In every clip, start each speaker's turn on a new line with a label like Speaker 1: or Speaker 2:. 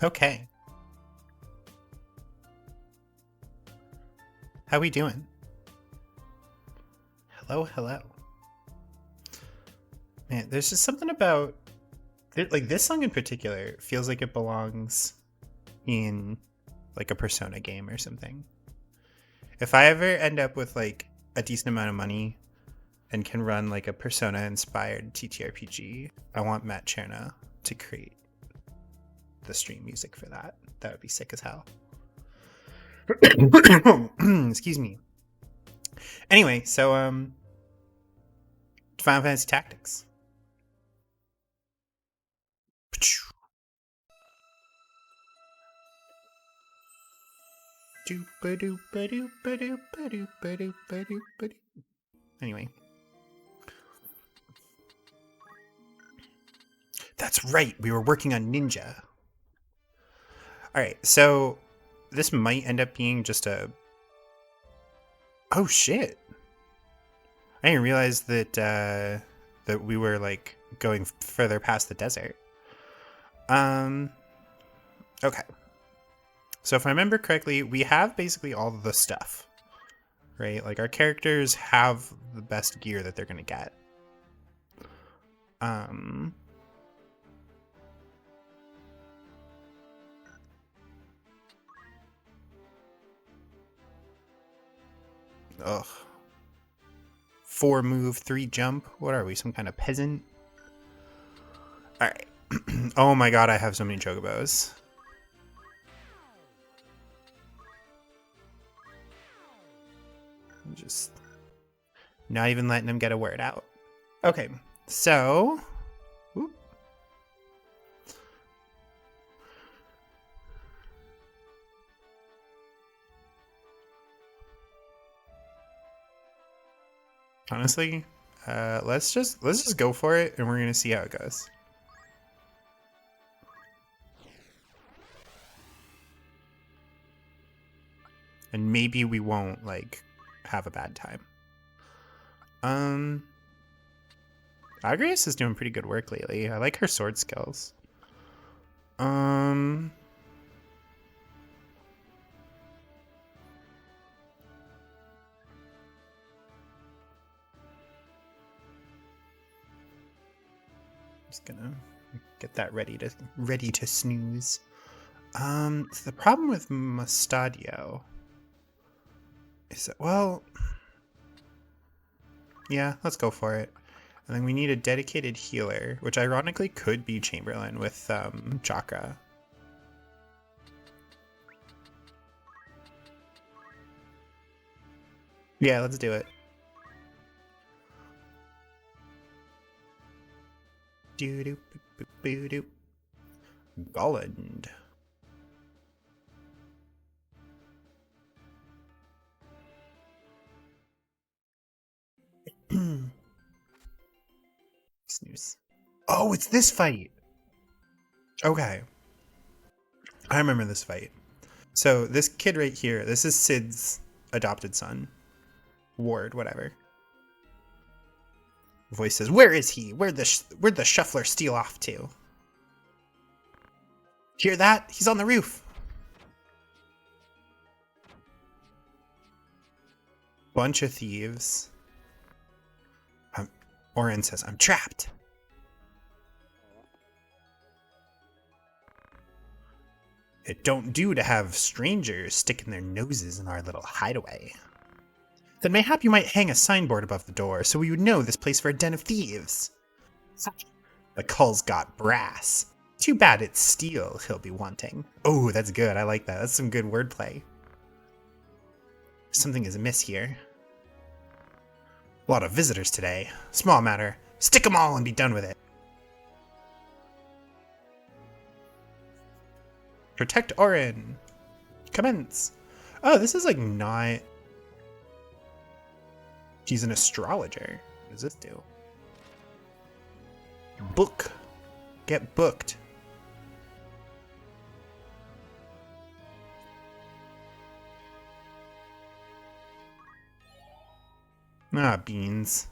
Speaker 1: Okay. How we doing? Hello, hello. Man, there's just something about like this song in particular feels like it belongs in like a Persona game or something. If I ever end up with like a decent amount of money and can run like a Persona inspired TTRPG, I want Matt Cherna to create the stream music for that. That would be sick as hell. Excuse me. Anyway, so Final Fantasy Tactics. Anyway. That's right, we were working on Ninja. Alright, so this might end up being just a... Oh shit! I didn't realize that that we were like going further past the desert. Okay. So if I remember correctly, we have basically all the stuff, right? Like our characters have the best gear that they're gonna get. Ugh. 4 move, 3 jump. What are we? Some kind of peasant? Alright. Oh my god, I have so many chocobos. Just not even letting them get a word out. Okay, so... Whoop. Honestly, let's just go for it, and we're gonna see how it goes. And maybe we won't like have a bad time. Agrius is doing pretty good work lately. I like her sword skills. Just gonna get that ready to snooze. So the problem with Mustadio is that, well, yeah, let's go for it. And then we need a dedicated healer, which ironically could be Chamberlain with Chakra. Yeah, let's do it. Doo-doo, boo-doo. Golland. Snooze. Oh, it's this fight! Okay. I remember this fight. So this kid right here, this is Sid's adopted son. Ward, whatever. Voice says, "Where is he? Where'd the shuffler steal off to?" Hear that? He's on the roof. Bunch of thieves. Orin says, "I'm trapped." It don't do to have strangers sticking their noses in our little hideaway. Then mayhap you might hang a signboard above the door so we would know this place for a den of thieves. The cull's got brass. Too bad it's steel he'll be wanting. Oh, that's good. I like that. That's some good wordplay. Something is amiss here. A lot of visitors today. Small matter. Stick 'em all and be done with it. Protect Orin. Commence. Oh, this is like not... She's an astrologer. What does this do? Book. Get booked. Ah, beans.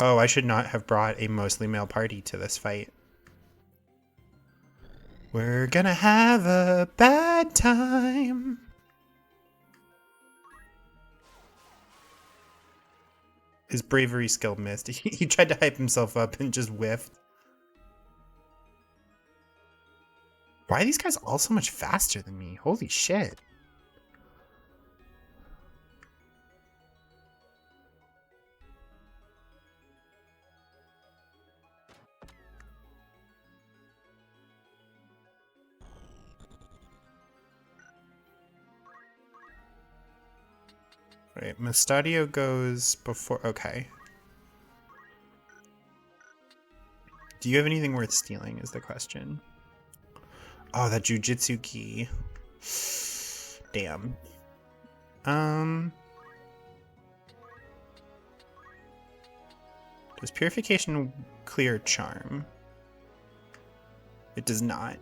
Speaker 1: Oh, I should not have brought a mostly male party to this fight. We're gonna have a bad time. His bravery skill missed. He tried to hype himself up and just whiffed. Why are these guys all so much faster than me? Holy shit. Right, Mustadio goes before... Okay. Do you have anything worth stealing is the question. Oh, that Jujitsu key. Damn. Does Purification clear Charm? It does not.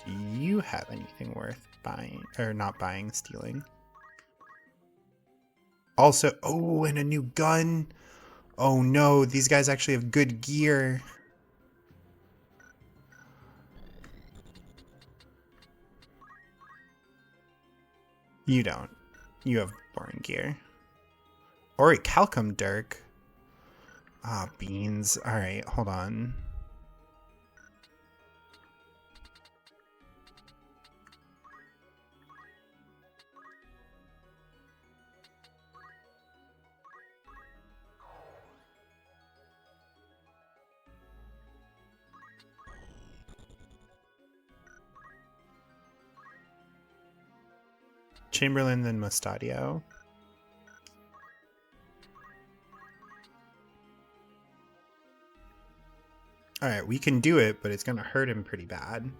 Speaker 1: Do you have anything worth buying, or not buying, stealing? Also, oh, and a new gun. Oh no, these guys actually have good gear. You don't. You have boring gear. Or a Calcum Dirk. Ah, beans. Alright, hold on. Chamberlain, then Mustadio. Alright, we can do it, but it's going to hurt him pretty bad.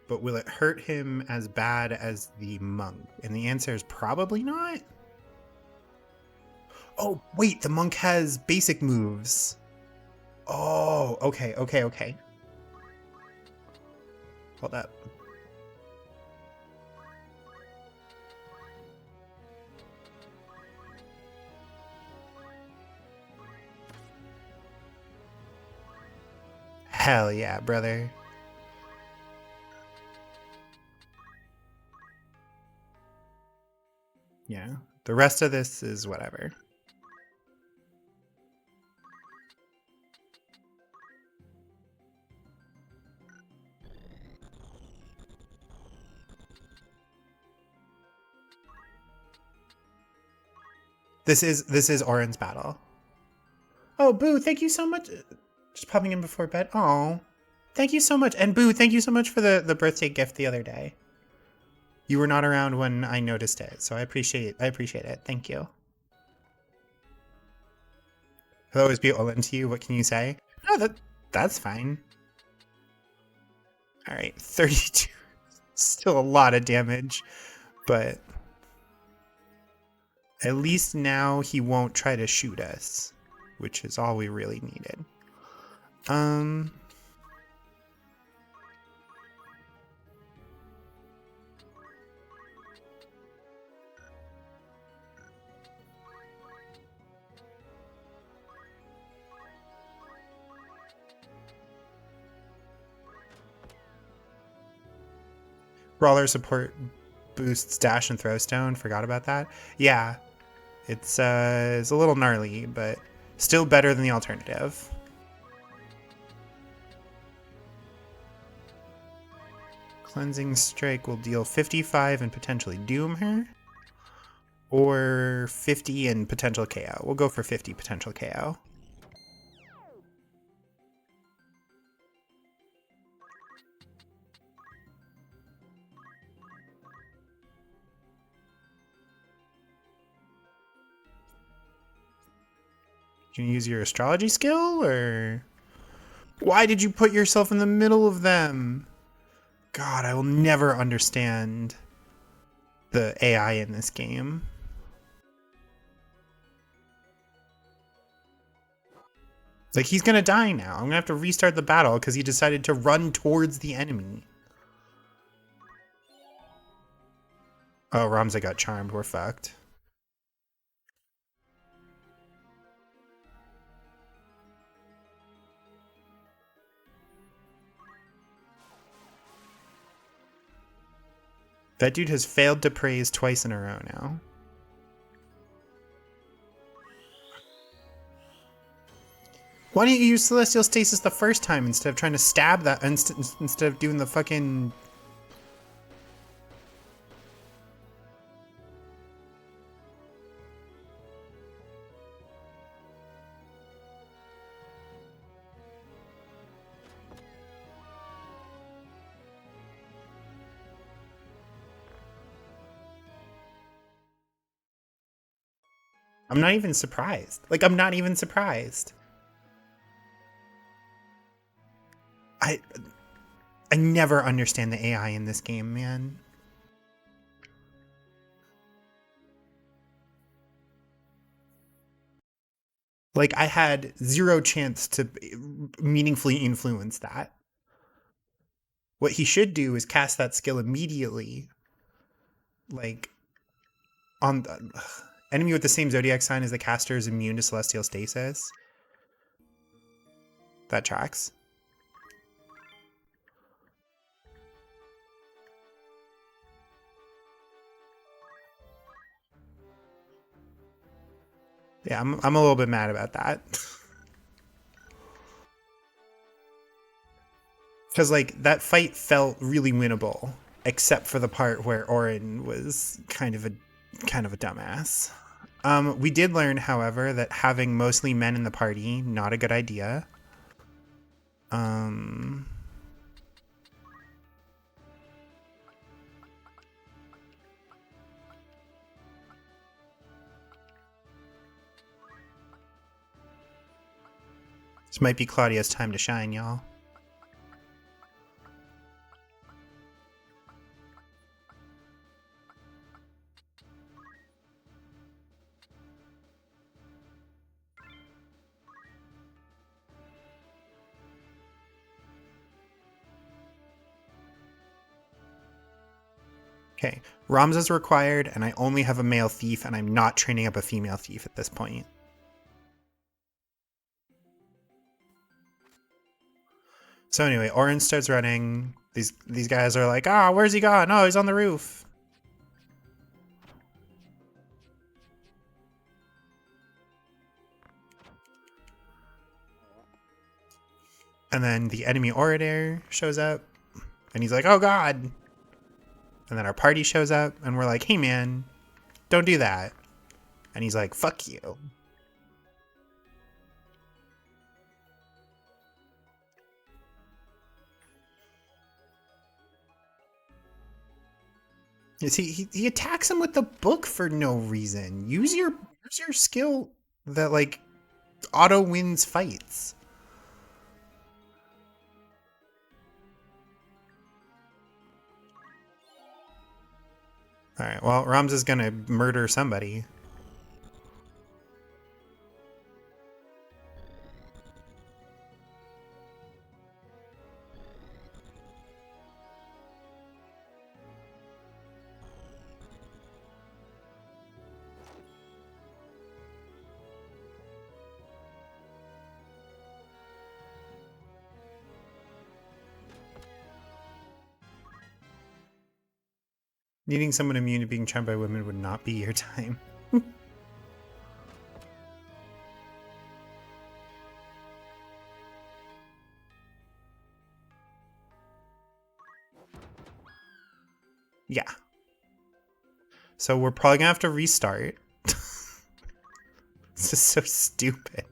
Speaker 1: But will it hurt him as bad as the monk? And the answer is probably not. Oh, wait, the monk has basic moves. Oh, okay. Hold up. Hell yeah, brother. Yeah, the rest of this is whatever. This is Oren's battle. Oh, Boo, thank you so much. Just popping in before bed. Oh, thank you so much. And Boo, thank you so much for the birthday gift the other day. You were not around when I noticed it, so I appreciate it. Thank you. I'll always be all into you. What can you say? No, that's fine. All right, 32. Still a lot of damage, but at least now he won't try to shoot us, which is all we really needed. Brawler support boosts dash and throw stone. Forgot about that. Yeah, it's a little gnarly, but still better than the alternative. Cleansing Strike will deal 55 and potentially doom her. Or 50 and potential KO. We'll go for 50 potential KO. Can you use your astrology skill, or... Why did you put yourself in the middle of them? God, I will never understand the AI in this game. Like, he's gonna die now. I'm gonna have to restart the battle because he decided to run towards the enemy. Oh, Ramza got charmed. We're fucked. That dude has failed to praise twice in a row now. Why didn't you use Celestial Stasis the first time instead of trying to stab that instead of doing the fucking... I'm not even surprised. Like, I'm not even surprised. I never understand the AI in this game, man. Like, I had zero chance to meaningfully influence that. What he should do is cast that skill immediately. Like, on the enemy with the same zodiac sign as the caster is immune to Celestial Stasis. That tracks. Yeah, I'm a little bit mad about that. Because, like, that fight felt really winnable, except for the part where Orin was kind of a dumbass. We did learn, however, that having mostly men in the party, not a good idea. This might be Claudia's time to shine, y'all. Okay, Ramza's required, and I only have a male thief, and I'm not training up a female thief at this point. So anyway, Orin starts running. These guys are like, ah, where's he gone? Oh, he's on the roof. And then the enemy orator shows up, and he's like, oh god. And then our party shows up, and we're like, hey man, don't do that. And he's like, fuck you. He attacks him with the book for no reason. Use your skill that like auto wins fights. All right. Well, Ramza's gonna murder somebody. Needing someone immune to being charmed by women would not be your time. Yeah. So we're probably gonna have to restart. This is so stupid.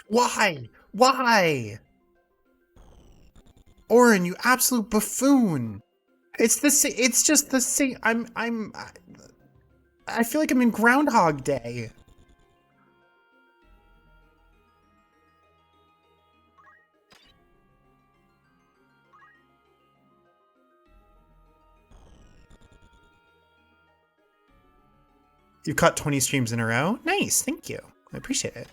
Speaker 1: Why? Why? Oren, you absolute buffoon. It's the same. It's just the same. I feel like I'm in Groundhog Day. You caught 20 streams in a row? Nice, thank you. I appreciate it.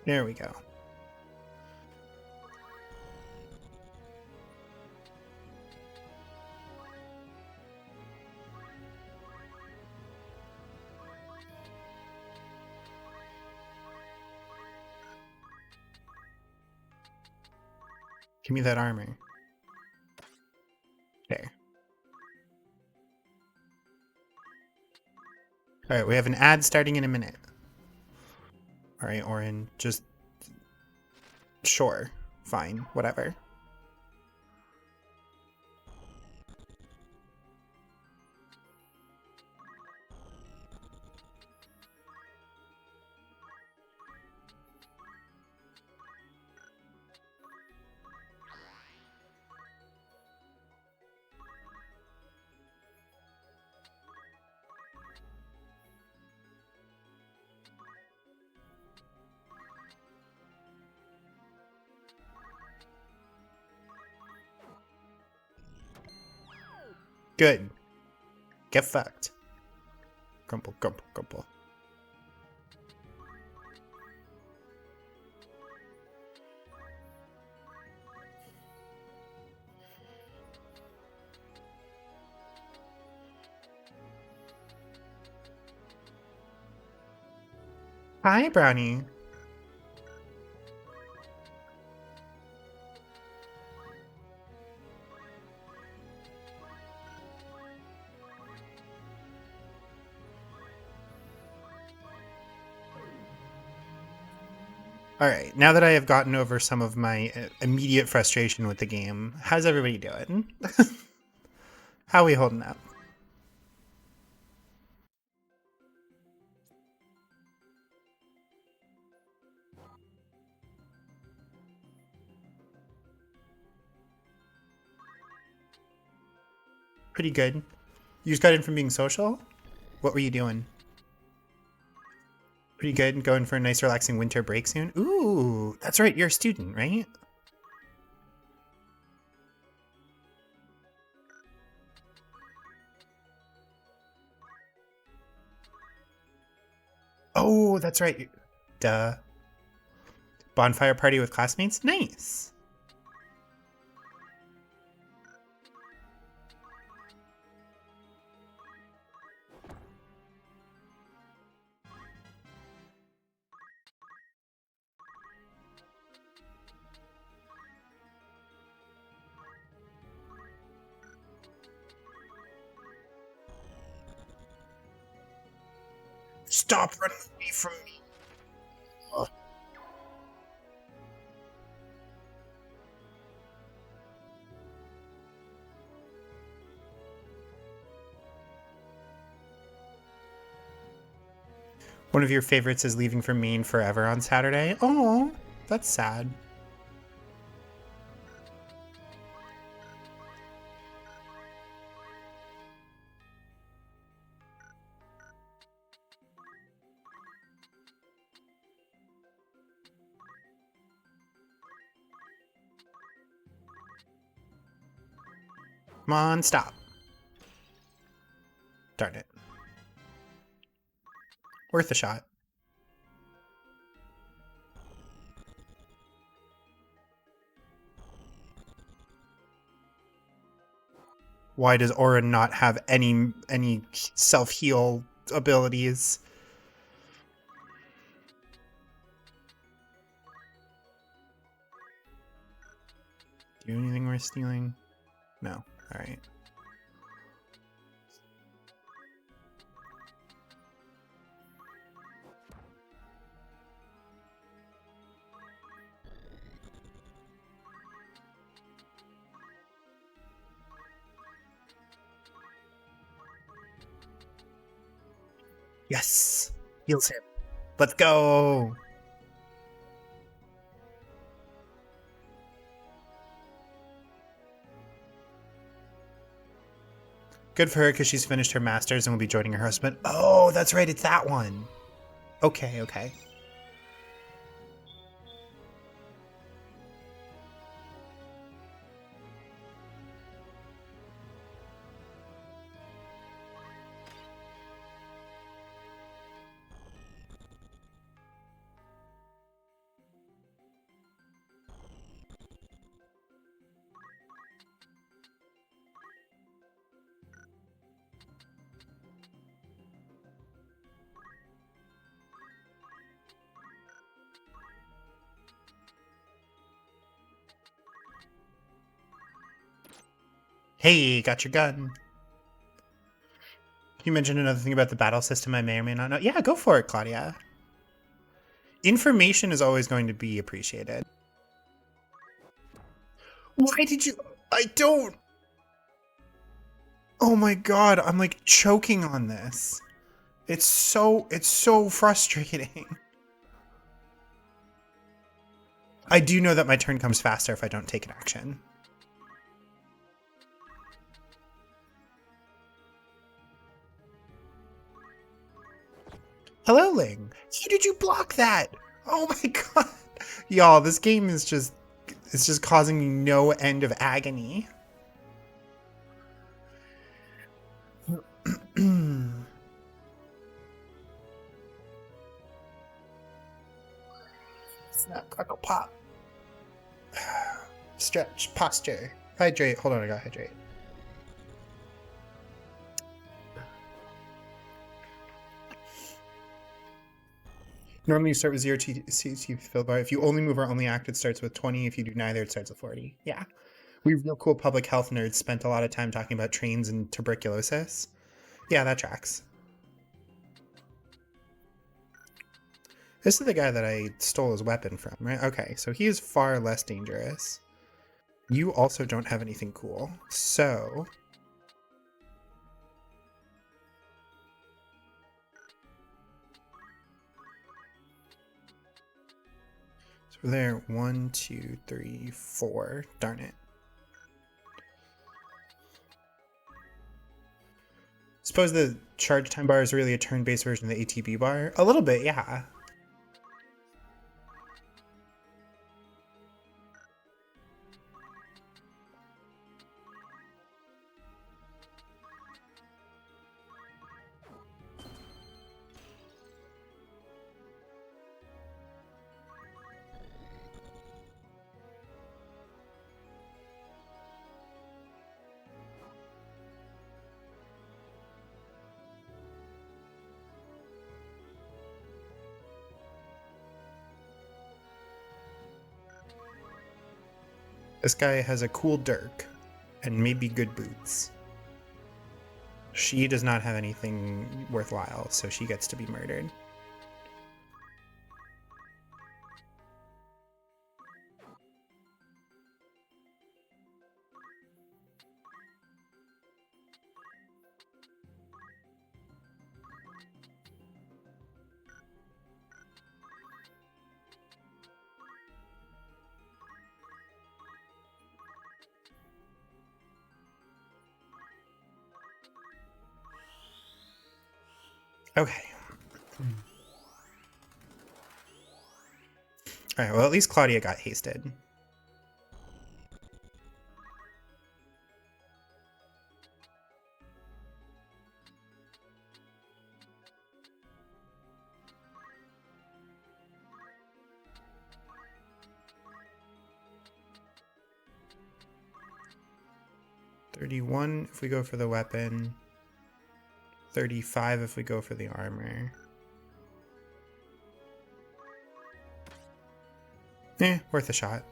Speaker 1: There we go. Give me that armor. There. Alright, we have an ad starting in a minute. Alright, Oren, just... Sure. Fine. Whatever. Good. Get fucked. Grumble, grumble, grumble. Hi, Brownie. Alright, now that I have gotten over some of my immediate frustration with the game, how's everybody doing? How are we holding up? Pretty good. You just got in from being social? What were you doing? Pretty good. Going for a nice relaxing winter break soon? Ooh, that's right. You're a student, right? Oh, that's right. Duh. Bonfire party with classmates? Nice. Stop running away from me. Ugh. One of your favorites is leaving for Maine forever on Saturday. Oh, that's sad. Come on, stop. Darn it. Worth a shot. Why does Aura not have any self-heal abilities? Do anything worth stealing? No. Alright. Yes! Heals him. Let's go! Good for her because she's finished her master's and will be joining her husband. Oh, that's right. It's that one. Okay, okay. Hey, got your gun. Can you mention another thing about the battle system I may or may not know? Yeah, go for it, Claudia. Information is always going to be appreciated. Why did you... I don't... Oh my god, I'm like choking on this. It's so frustrating. I do know that my turn comes faster if I don't take an action. Hello, Ling. How did you block that? Oh my god. Y'all, this game is just... It's just causing me no end of agony. Snap, crackle, pop. Stretch, posture. Hydrate. Hold on, I gotta hydrate. Normally you start with 0 CT fill bar. If you only move or only act, it starts with 20. If you do neither, it starts with 40. Yeah. We real cool public health nerds spent a lot of time talking about trains and tuberculosis. Yeah, that tracks. This is the guy that I stole his weapon from, right? Okay, so he is far less dangerous. You also don't have anything cool. So we're there. 1, 2, 3, 4. Darn it. Suppose the charge time bar is really a turn-based version of the ATB bar? A little bit, yeah. This guy has a cool dirk and maybe good boots. She does not have anything worthwhile, so she gets to be murdered. Okay. Alright, well, at least Claudia got hasted. 31 if we go for the weapon. 35 if we go for the armor. Worth a shot.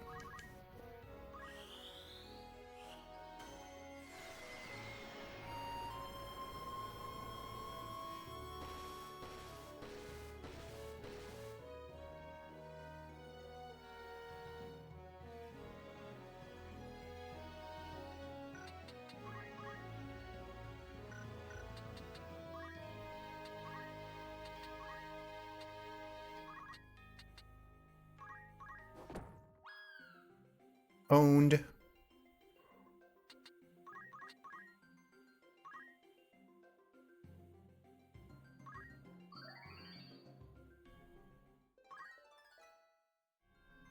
Speaker 1: Owned.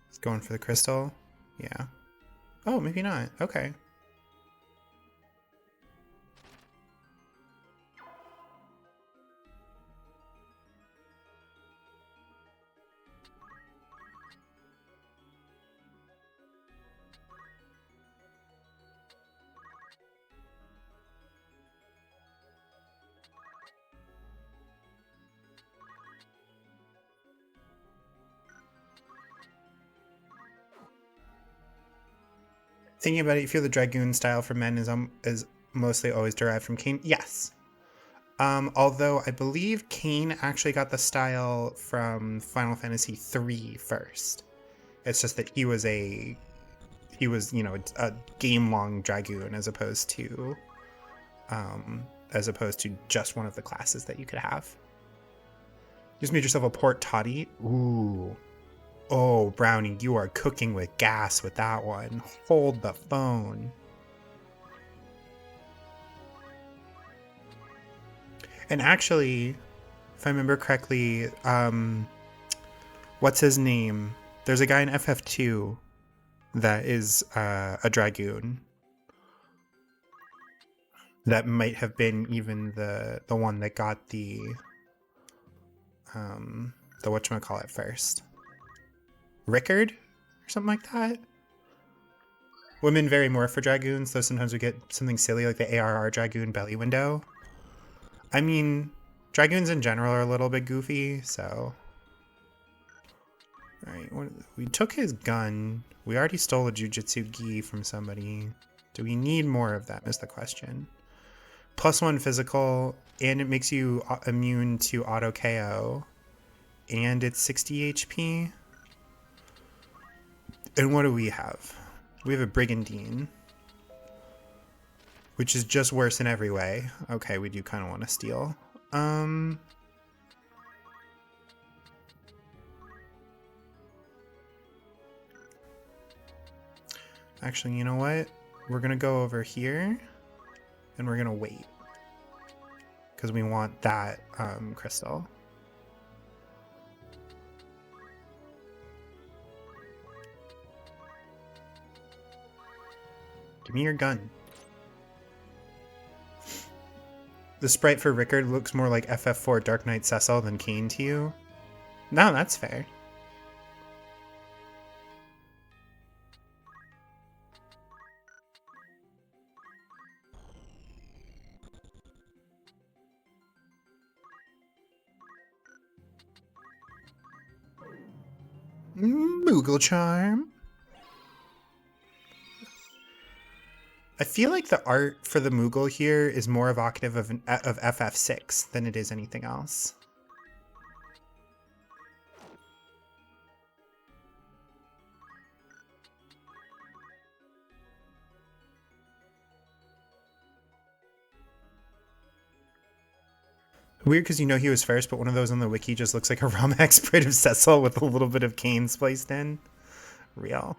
Speaker 1: It's going for the crystal. Yeah. Oh, maybe not. Okay. Thinking about it, you feel the Dragoon style for men is mostly always derived from Cain? Yes. Although I believe Cain actually got the style from Final Fantasy III first. It's just that he was, you know, a game-long Dragoon as opposed to just one of the classes that you could have. You just made yourself a port toddy. Ooh. Oh, Brownie, you are cooking with gas with that one. Hold the phone. And actually, if I remember correctly, what's his name? There's a guy in FF2 that is a Dragoon. That might have been even the one that got the whatchamacallit first. Rickard? Or something like that? Women vary more for Dragoons, though sometimes we get something silly like the ARR Dragoon belly window. I mean, Dragoons in general are a little bit goofy, so... Alright, we took his gun. We already stole a Jujutsu Gi from somebody. Do we need more of them is the question. +1 physical, and it makes you immune to auto KO. And it's 60 HP. And what do we have? We have a Brigandine. Which is just worse in every way. Okay, we do kind of want to steal. Actually, you know what? We're going to go over here. And we're going to wait. Because we want that crystal. Give me your gun. The sprite for Rickard looks more like FF4 Dark Knight Cecil than Cain to you? No, that's fair. Moogle Charm. I feel like the art for the Moogle here is more evocative of FF6 than it is anything else. Weird because you know he was first, but one of those on the wiki just looks like a Romax sprite of Cecil with a little bit of Cain spliced in. Real.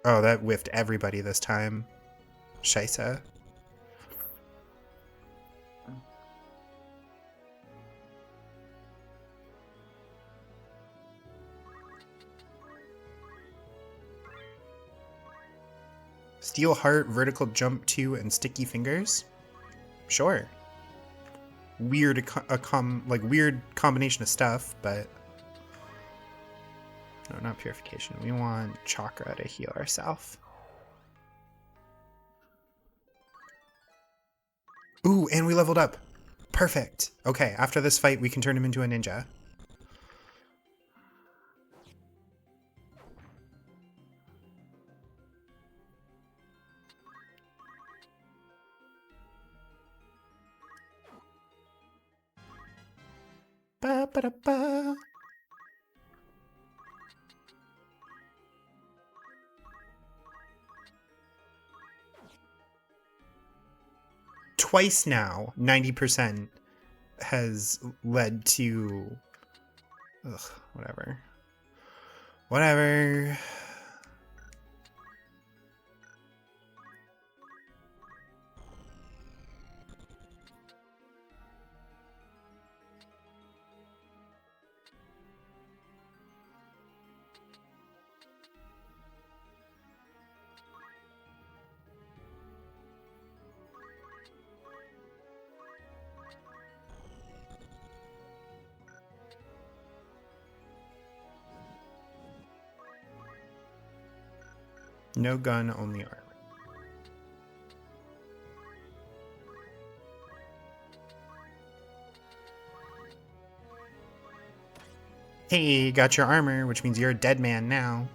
Speaker 1: Oh, that whiffed everybody this time. Scheisse. Steel Heart, Vertical Jump 2, and Sticky Fingers? Sure. Weird, weird combination of stuff, but... No, not Purification. We want Chakra to heal ourselves. Ooh, and we leveled up. Perfect. Okay, after this fight, we can turn him into a ninja. Ba ba da ba. Twice now, 90% has led to... Ugh, whatever. Whatever. No gun, only armor. Hey, got your armor, which means you're a dead man now.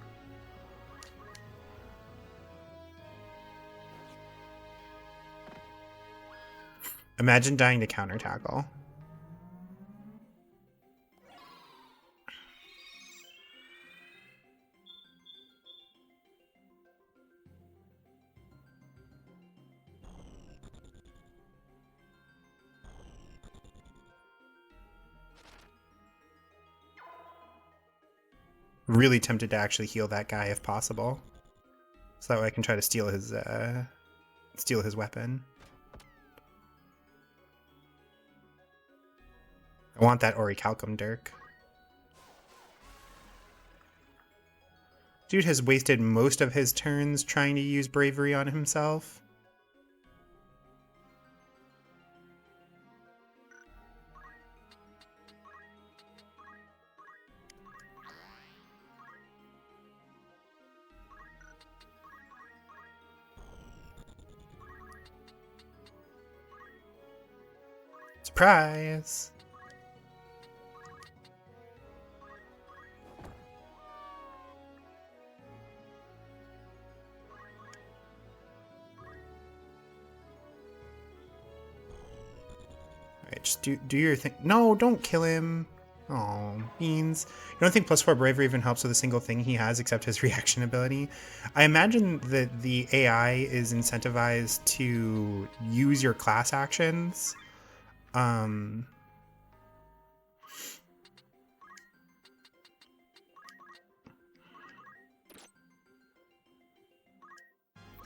Speaker 1: Imagine dying to counter tackle. Really tempted to actually heal that guy if possible, so that way I can try to steal his weapon. I want that Orichalcum Dirk. Dude has wasted most of his turns trying to use bravery on himself. Surprise! Alright, just do your thing. No, don't kill him. Oh, Beans. You don't think +4 bravery even helps with a single thing he has except his reaction ability? I imagine that the AI is incentivized to use your class actions. I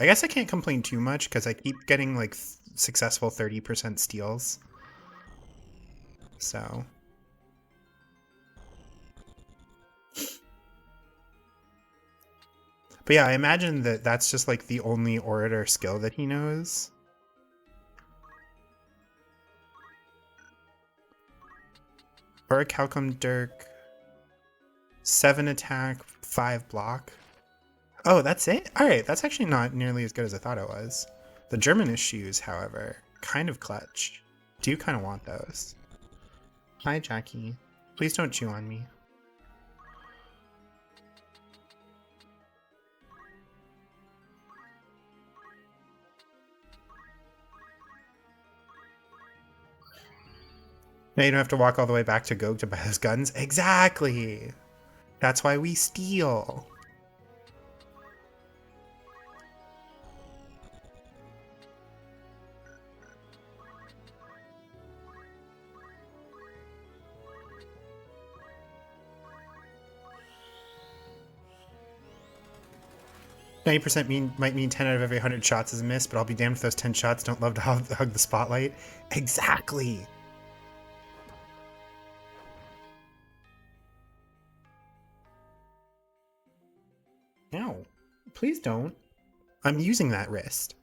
Speaker 1: guess I can't complain too much because I keep getting like successful 30% steals. So. But yeah, I imagine that that's just like the only orator skill that he knows. Orichalcum Dirk, 7 attack, 5 block. Oh, that's it? Alright, that's actually not nearly as good as I thought it was. The Germanist shoes, however, kind of clutch. Do kind of want those. Hi, Jackie. Please don't chew on me. Now you don't have to walk all the way back to Gog to buy those guns. Exactly! That's why we steal. Might mean 10 out of every 100 shots is a miss, but I'll be damned if those 10 shots don't love to hug the spotlight. Exactly! No, please don't. I'm using that wrist.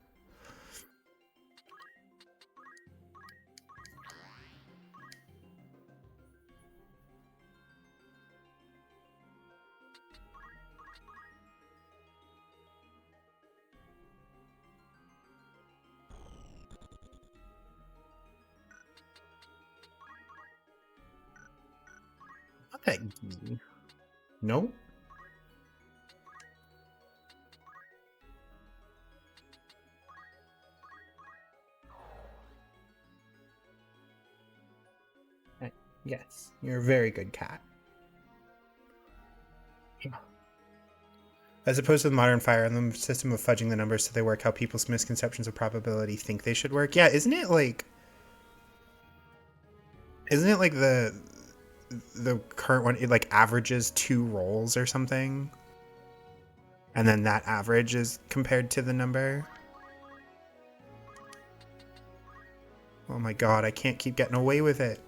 Speaker 1: Not that easy. Nope. Yes, you're a very good cat. As opposed to the modern Fire Emblem system of fudging the numbers so they work how people's misconceptions of probability think they should work. Yeah, isn't it like the current one, it like averages 2 rolls or something? And then that average is compared to the number? Oh my god, I can't keep getting away with it.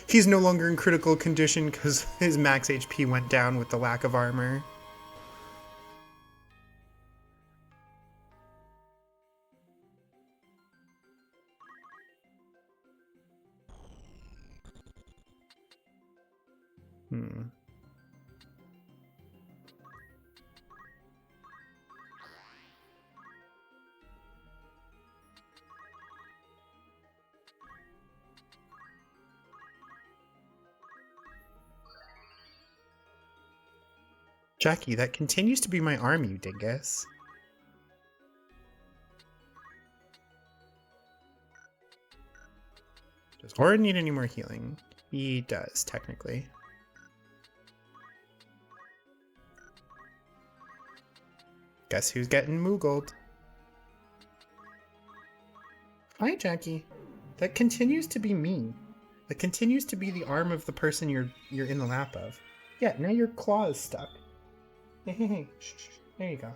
Speaker 1: He's no longer in critical condition because his max HP went down with the lack of armor. Hmm. Jackie, that continues to be my arm, you dingus. Does Orin need any more healing? He does, technically. Guess who's getting moogled? Hi, Jackie. That continues to be me. That continues to be the arm of the person you're in the lap of. Yeah, now your claw is stuck. Hey, shh. There you go.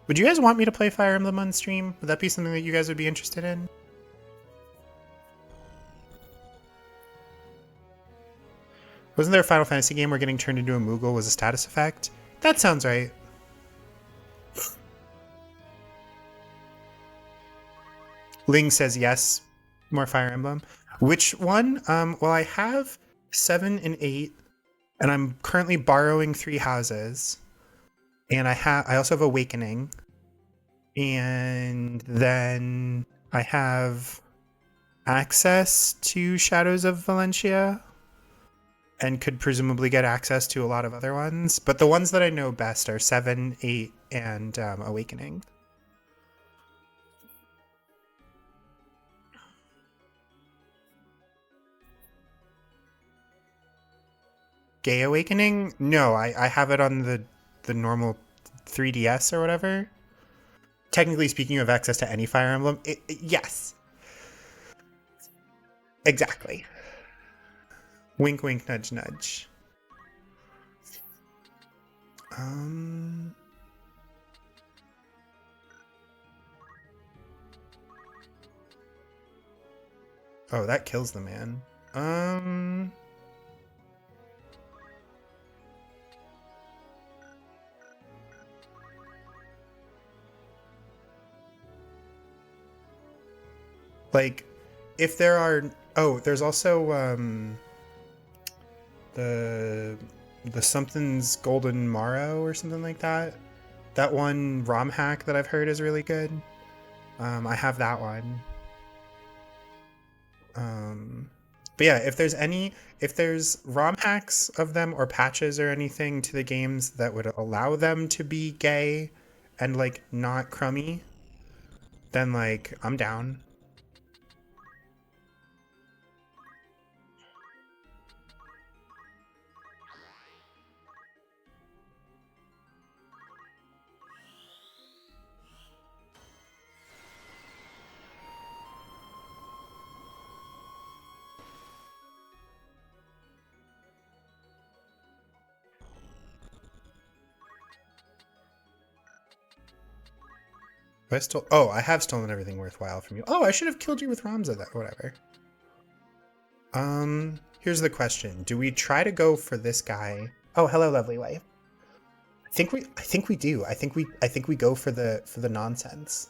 Speaker 1: Would you guys want me to play Fire Emblem on stream? Would that be something that you guys would be interested in? Wasn't there a Final Fantasy game where getting turned into a Moogle was a status effect? That sounds right. Ling says yes. More Fire Emblem. Which one? Well, I have 7 and 8, and I'm currently borrowing 3 houses. And I also have Awakening. And then I have access to Shadows of Valencia and could presumably get access to a lot of other ones. But the ones that I know best are 7, 8, and Awakening. Gay Awakening? No, I have it on the normal 3DS or whatever. Technically speaking, you have access to any Fire Emblem. Yes. Exactly. Wink, wink, nudge, nudge. Oh, that kills the man. Like, if there are... Oh, there's also, the something's Golden Morrow or something like that. That one ROM hack that I've heard is really good. I have that one. But yeah, if there's ROM hacks of them or patches or anything to the games that would allow them to be gay and like not crummy, then like I'm down. I stole. Oh, I have stolen everything worthwhile from you. Oh, I should have killed you with Ramza. That whatever. Here's the question: do we try to go for this guy? Oh, hello, lovely wife. I think we do. I think we go for the nonsense.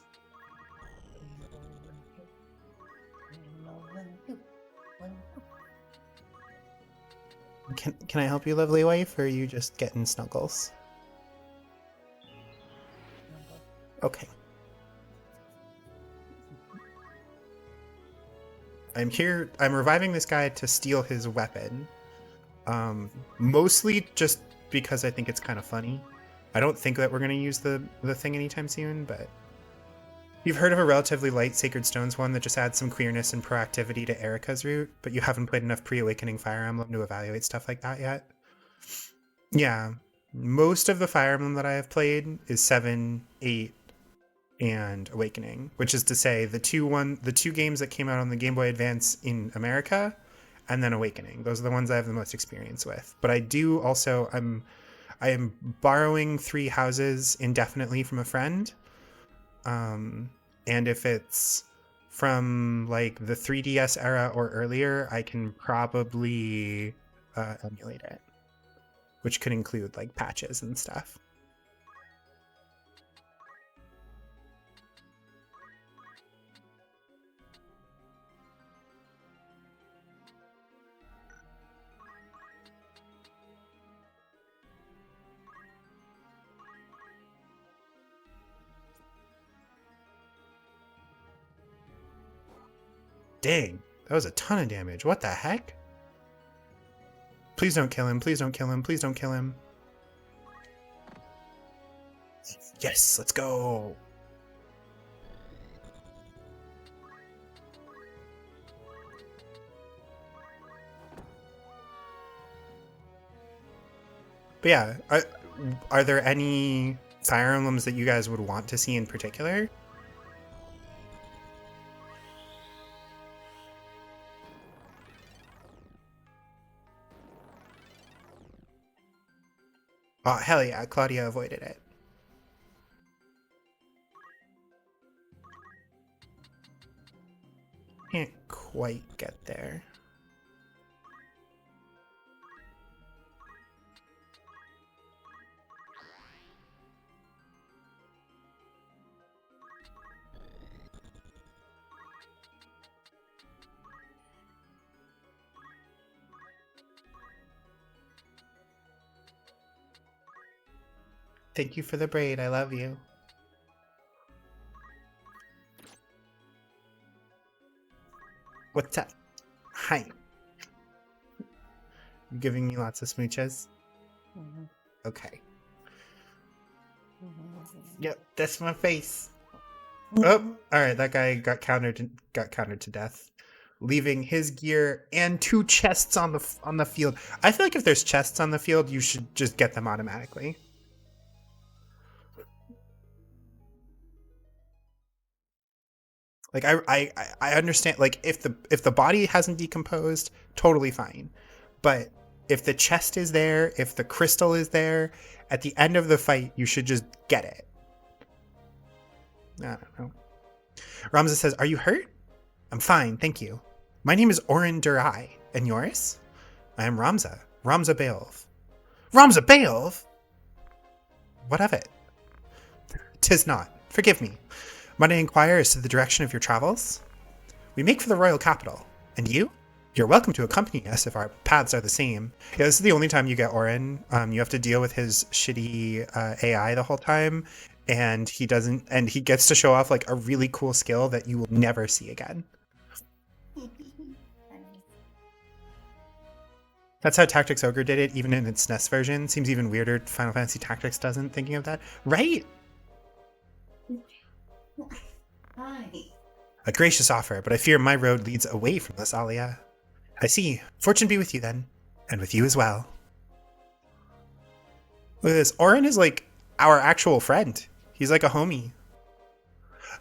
Speaker 1: Can I help you, lovely wife, or are you just getting snuggles? Okay. I'm here. I'm reviving this guy to steal his weapon. Mostly just because I think it's kind of funny. I don't think that we're going to use the thing anytime soon, but... You've heard of a relatively light Sacred Stones one that just adds some queerness and proactivity to Erica's route, but you haven't played enough Pre-Awakening Fire Emblem to evaluate stuff like that yet? Yeah. Most of the Fire Emblem that I have played is 7, 8, and Awakening, which is to say the two games that came out on the Game Boy Advance in America, and then Awakening. Those are the ones I have the most experience with. But I do also I am borrowing 3 houses indefinitely from a friend. And if it's from like the 3DS era or earlier, I can probably emulate it, which could include like patches and stuff. Dang, that was a ton of damage. What the heck? Please don't kill him. Please don't kill him. Please don't kill him. Yes, let's go. But yeah, are there any Fire Emblems that you guys would want to see in particular? Oh, hell yeah, Claudia avoided it. Can't quite get there. Thank you for the braid. I love you. What's up? Hi. You giving me lots of smooches? Mm-hmm. Okay. Yep, that's my face. Oh, all right. That guy got countered to death, leaving his gear and 2 chests on the field. I feel like if there's chests on the field, you should just get them automatically. Like I understand, like if the body hasn't decomposed, totally fine. But if the chest is there, if the crystal is there, at the end of the fight, you should just get it. I don't know. Ramza says, "Are you hurt?" "I'm fine, thank you. My name is Orin Durai, and yours?" "I am Ramza Beowulf." "Ramza Beowulf? What of it?" "'Tis not. Forgive me. Might I inquire as to the direction of your travels?" "We make for the royal capital. And you?" "You're welcome to accompany us if our paths are the same." Yeah, this is the only time you get Orin. You have to deal with his shitty AI the whole time, and he gets to show off like a really cool skill that you will never see again. That's how Tactics Ogre did it, even in its SNES version. Seems even weirder Final Fantasy Tactics doesn't, thinking of that. Right?
Speaker 2: Hi.
Speaker 1: "A gracious offer, but I fear my road leads away from this Alia." "I see. Fortune be with you then. And with you as well." Look at this. Orin is like our actual friend. He's like a homie.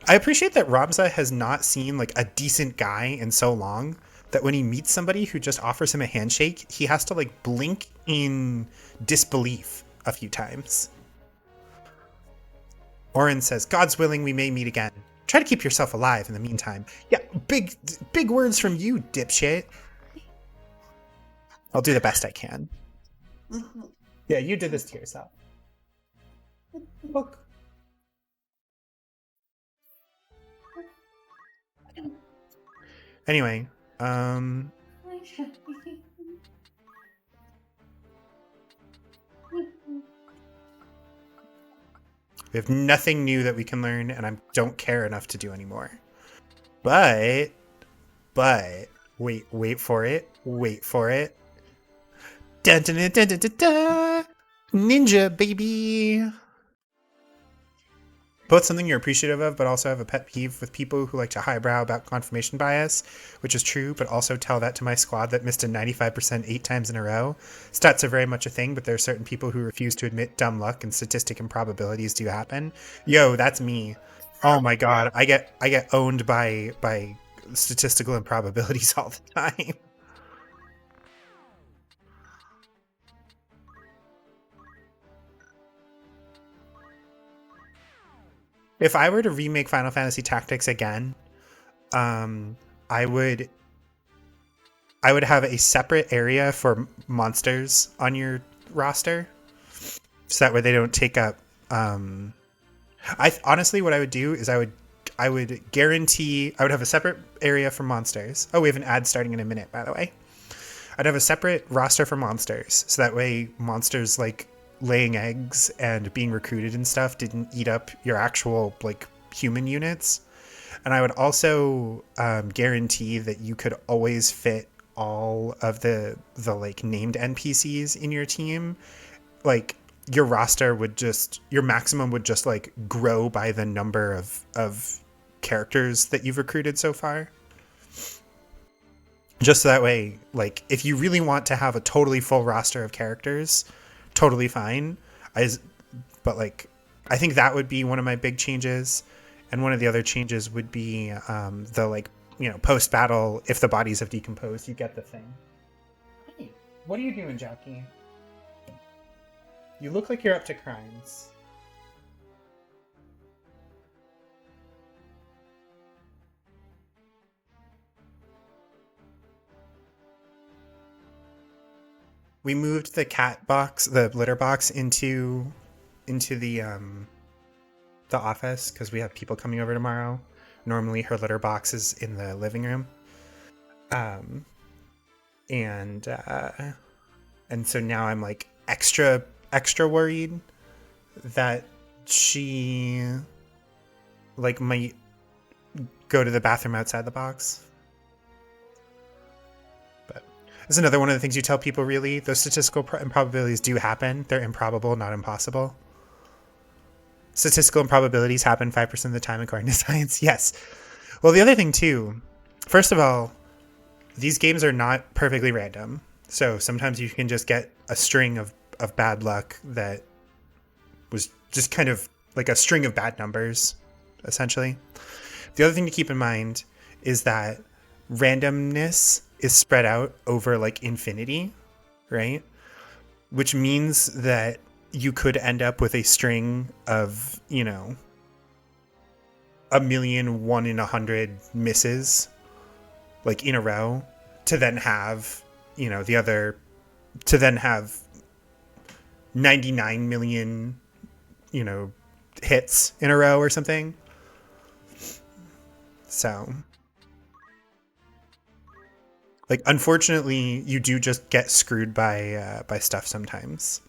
Speaker 1: I appreciate that Ramza has not seen like a decent guy in so long that when he meets somebody who just offers him a handshake, he has to like blink in disbelief a few times. Oren says, God's willing, we may meet again. Try to keep yourself alive in the meantime. Yeah, big words from you, dipshit. I'll do the best I can. Yeah, you did this to yourself. Look. Anyway, we have nothing new that we can learn, and I don't care enough to do anymore. But, wait for it. Dun, dun, dun, dun, dun, dun, dun. Ninja, baby! Both something you're appreciative of, but also have a pet peeve with people who like to highbrow about confirmation bias, which is true, but also tell that to my squad that missed a 95% 8 times in a row. Stats are very much a thing, but there are certain people who refuse to admit dumb luck and statistic improbabilities do happen. Yo, that's me. Oh my god, I get owned by statistical improbabilities all the time. If I were to remake Final Fantasy Tactics again, I would have a separate area for monsters on your roster, so that way they don't take up. Honestly, what I would do is I would guarantee I would have a separate area for monsters. Oh, we have an ad starting in a minute, by the way. I'd have a separate roster for monsters, so that way monsters like laying eggs and being recruited and stuff didn't eat up your actual like human units. And I would also guarantee that you could always fit all of the like named NPCs in your team. Like your roster would just, your maximum would just like grow by the number of characters that you've recruited so far. Just so that way, like if you really want to have a totally full roster of characters, totally fine. But like, I think that would be one of my big changes. And one of the other changes would be the like, post battle, if the bodies have decomposed, you get the thing. Hey, what are you doing, Jackie? You look like you're up to crimes. We moved the cat box, the litter box, into the office because we have people coming over tomorrow. Normally, her litter box is in the living room, and so now I'm like extra worried that she like might go to the bathroom outside the box. That's another one of the things you tell people, really. Those statistical improbabilities do happen. They're improbable, not impossible. Statistical improbabilities happen 5% of the time according to science. Yes. Well, the other thing, too, first of all, these games are not perfectly random. So sometimes you can just get a string of bad luck that was just kind of like a string of bad numbers, essentially. The other thing to keep in mind is that randomness is spread out over like infinity, right? Which means that you could end up with a string of, 1,000,000 in 100 misses, like in a row, to then have, to then have 99 million, hits in a row or something. So, like, unfortunately, you do just get screwed by stuff sometimes.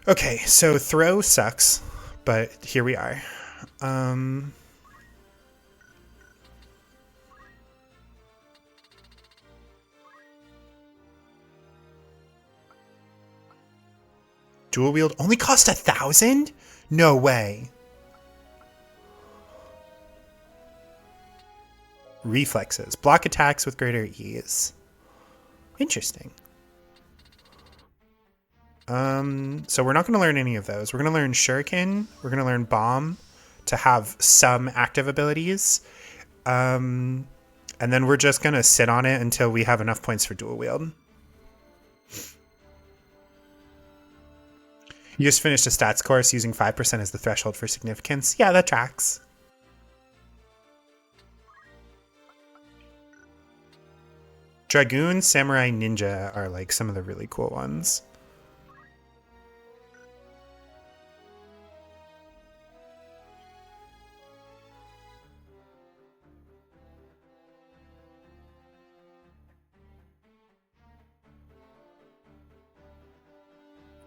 Speaker 1: Okay, so throw sucks, but here we are. Dual wield only cost 1,000? No way. Reflexes. Block attacks with greater ease. Interesting. So we're not going to learn any of those. We're going to learn Shuriken. We're going to learn Bomb to have some active abilities. And then we're just going to sit on it until we have enough points for dual wield. You just finished a stats course using 5% as the threshold for significance. Yeah, that tracks. Dragoon, Samurai, Ninja are like some of the really cool ones.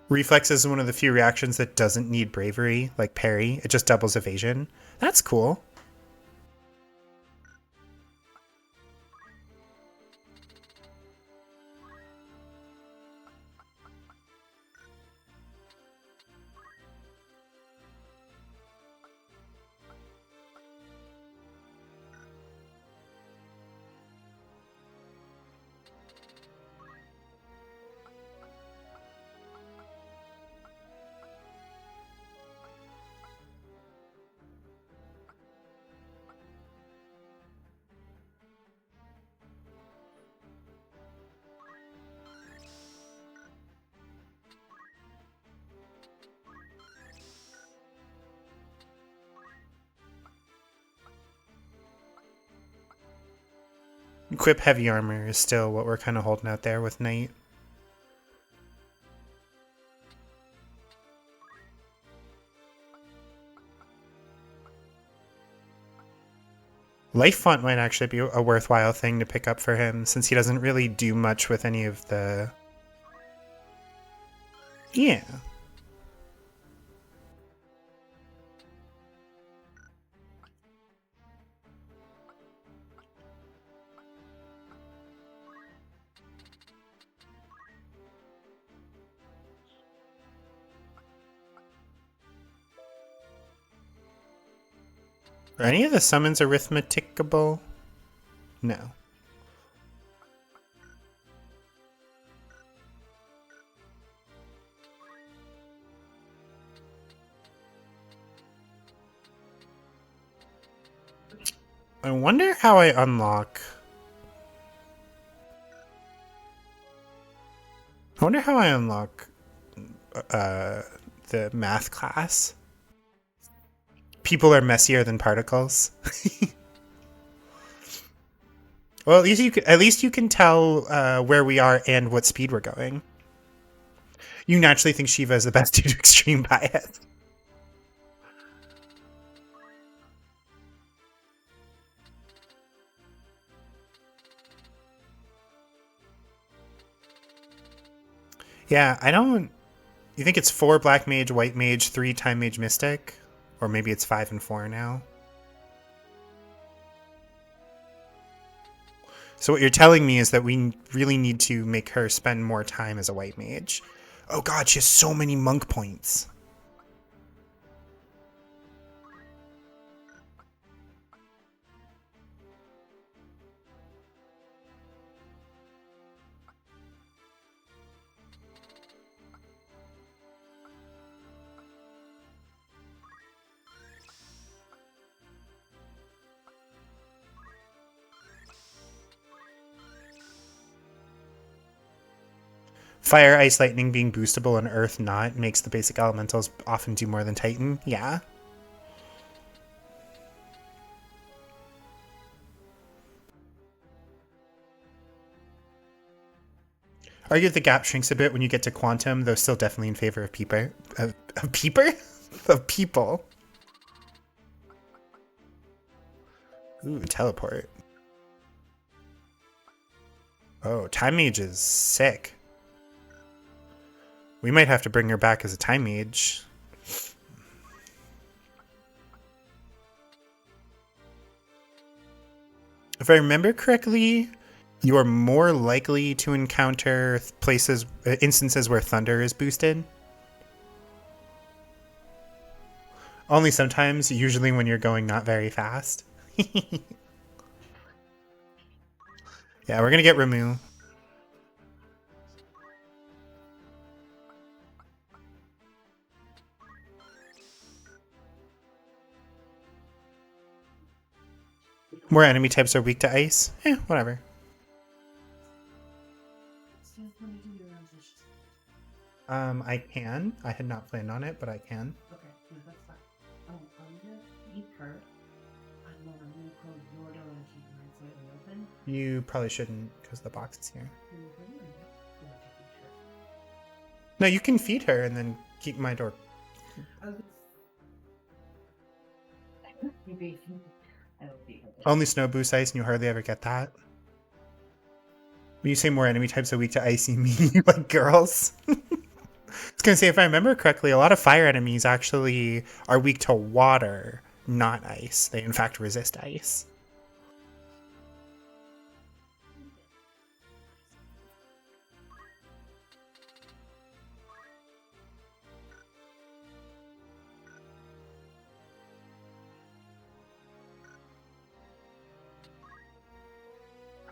Speaker 1: Reflex is one of the few reactions that doesn't need bravery, like parry. It just doubles evasion. That's cool. Equip heavy armor is still what we're kind of holding out there with Knight. Life Font might actually be a worthwhile thing to pick up for him, since he doesn't really do much with any of the... Yeah. Are any of the summons arithmeticable? No. I wonder how I unlock... the math class. People are messier than particles. Well, at least you can tell where we are and what speed we're going. You naturally think Shiva is the best due to extreme bias. Yeah, I don't... You think it's 4 Black Mage, White Mage, 3 Time Mage Mystic? Or maybe it's 5 and 4 now? So what you're telling me is that we really need to make her spend more time as a White Mage. Oh god, she has so many monk points. Fire, Ice, Lightning being boostable and Earth not makes the basic elementals often do more than Titan. Yeah. Argue the gap shrinks a bit when you get to Quantum, though still definitely in favor of Peeper. Of Peeper? Of people. Ooh, teleport. Oh, Time Mage is sick. We might have to bring her back as a Time Mage. If I remember correctly, you are more likely to encounter instances where Thunder is boosted. Only sometimes, usually when you're going not very fast. Yeah, we're gonna get Ramu. More enemy types are weak to ice. Whatever. I can. I had not planned on it, but I can.
Speaker 2: Okay, no, that's fine. I'm gonna keep her, and then I'm gonna close your door and keep mine slightly open.
Speaker 1: You probably shouldn't, because the box is here.
Speaker 2: Can you bring her in? Or would you feed her?
Speaker 1: No, you can feed her and then keep my door.
Speaker 2: I was maybe I don't feed her.
Speaker 1: Only snow boost ice, and you hardly ever get that. When you say more enemy types are weak to ice, you mean you like girls? I was gonna say, if I remember correctly, a lot of fire enemies actually are weak to water, not ice. They in fact resist ice.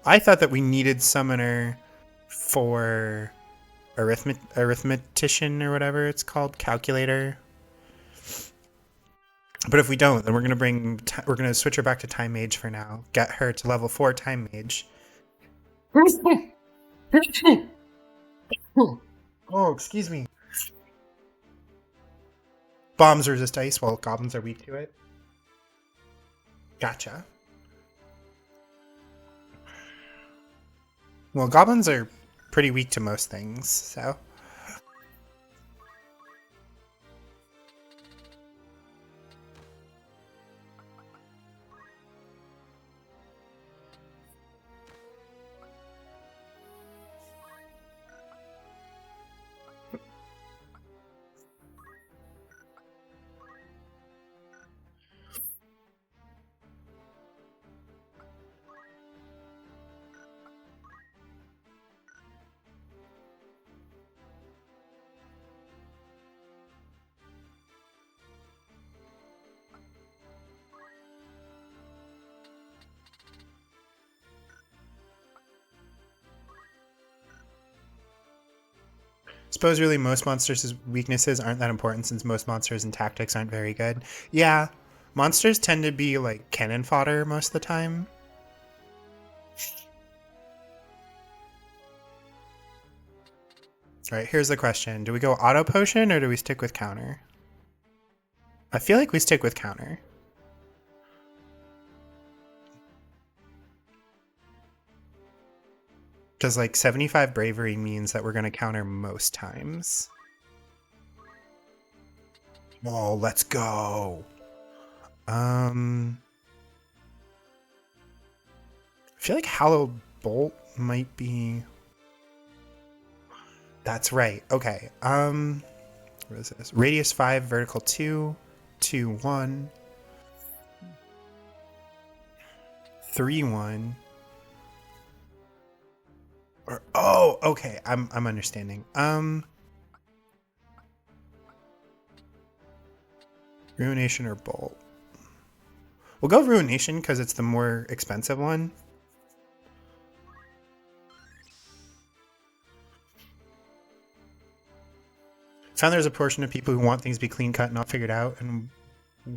Speaker 1: I thought that we needed summoner for arithmetician or whatever it's called, calculator. But if we don't, then we're gonna switch her back to time mage for now. Get her to level 4 time mage. Oh, excuse me. Bombs resist ice while goblins are weak to it. Gotcha. Well, goblins are pretty weak to most things, so. Suppose really most monsters' weaknesses aren't that important since most monsters and tactics aren't very good. Yeah, monsters tend to be like cannon fodder most of the time. Alright, here's the question. Do we go auto potion or do we stick with counter? I feel like we stick with counter. Because like 75 bravery means that we're going to counter most times. Oh, let's go. I feel like Hollow Bolt might be. That's right. Okay. What is this? Radius 5, vertical 2, 2, 1, 3, 1. Or oh, okay. I'm understanding. Ruination or Bolt? We'll go Ruination because it's the more expensive one. Found there's a portion of people who want things to be clean cut and not figured out, and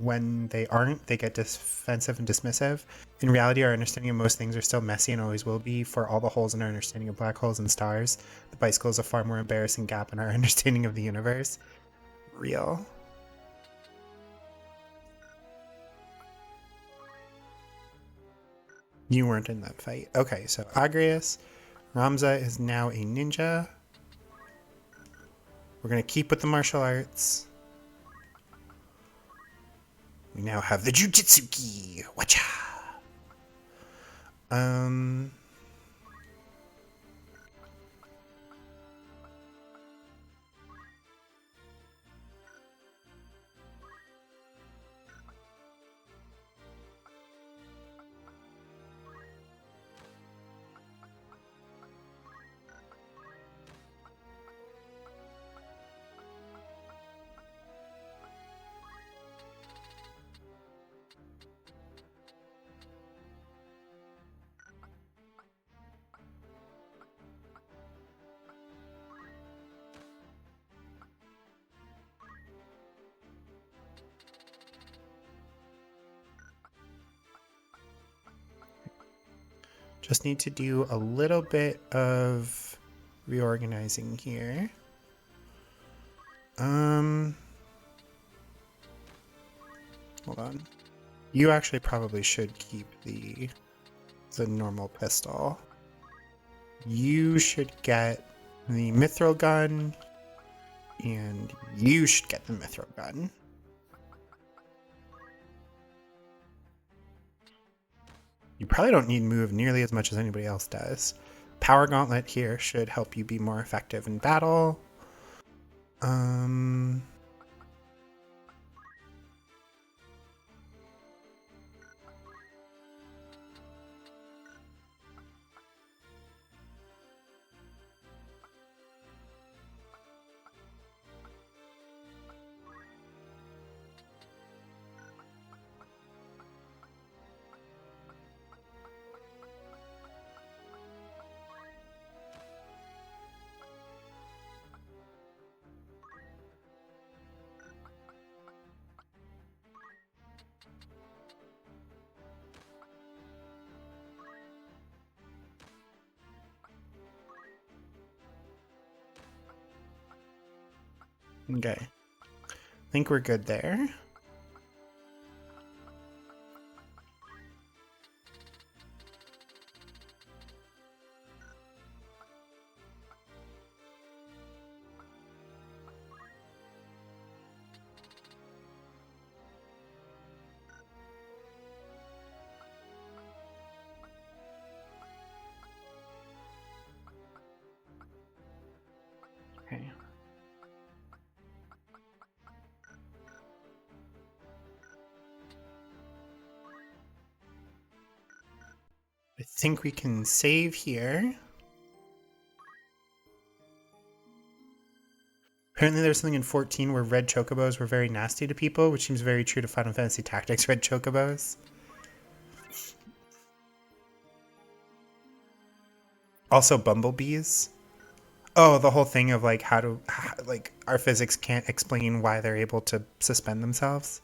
Speaker 1: when they aren't, they get defensive and dismissive. In reality, our understanding of most things are still messy and always will be. For all the holes in our understanding of black holes and stars, the bicycle is a far more embarrassing gap in our understanding of the universe. Real. You weren't in that fight. Okay, so Agrius. Ramza is now a ninja. We're going to keep with the martial arts. We now have the Jujitsuki. Watcha! Just need to do a little bit of reorganizing here. Um, hold on. You actually probably should keep the normal pistol. You should get the mithril gun, and you should get the mithril gun. You probably don't need move nearly as much as anybody else does. Power Gauntlet here should help you be more effective in battle. Um, okay. I think we're good there. Okay. I think we can save here. Apparently there's something in 14 where red chocobos were very nasty to people, which seems very true to Final Fantasy Tactics red chocobos. Also bumblebees. Oh, the whole thing of like like our physics can't explain why they're able to suspend themselves.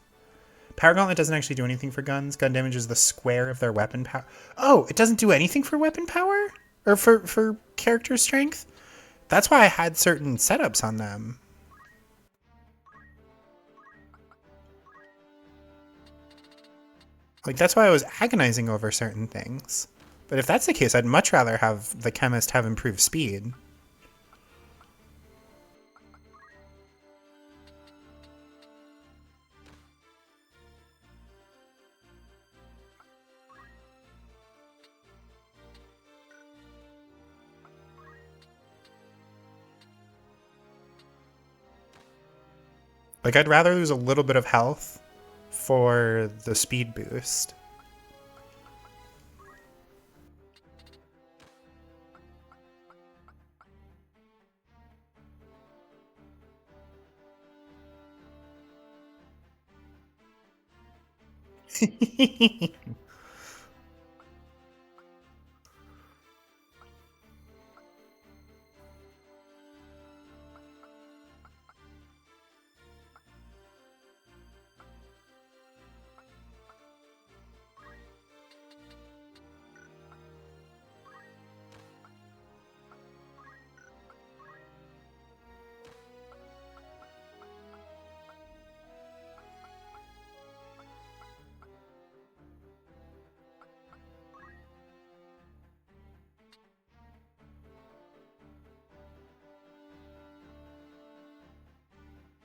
Speaker 1: Power Gauntlet doesn't actually do anything for guns. Gun damage is the square of their weapon power. Oh, it doesn't do anything for weapon power? Or for character strength? That's why I had certain setups on them. Like, that's why I was agonizing over certain things. But if that's the case, I'd much rather have the chemist have improved speed. Like, I'd rather lose a little bit of health for the speed boost.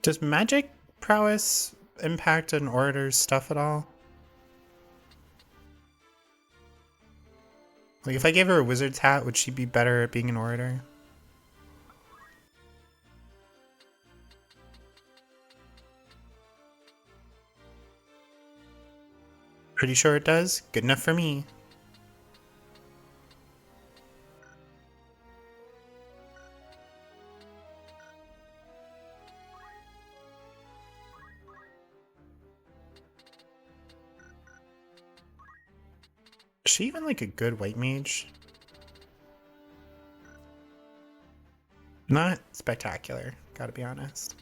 Speaker 1: Does magic prowess impact an orator's stuff at all? Like, if I gave her a wizard's hat, would she be better at being an orator? Pretty sure it does. Good enough for me. Is she even like a good white mage? Not spectacular, gotta be honest.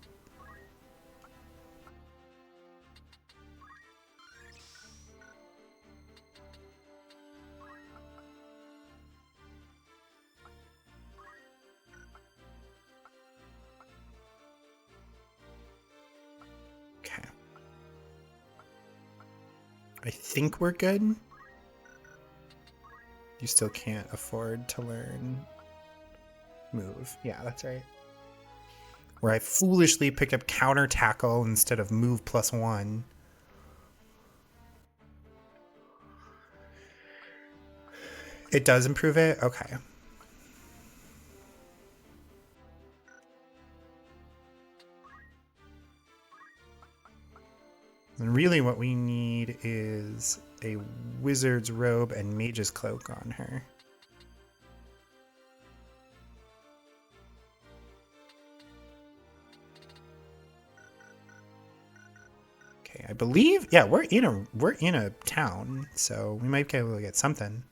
Speaker 1: I think we're good. You still can't afford to learn move. Yeah, that's right. Where I foolishly picked up counter tackle instead of move +1. It does improve it? Okay. And really what we need is a wizard's robe and mage's cloak on her. Okay, I believe, yeah, we're in a town, so we might be able to get something.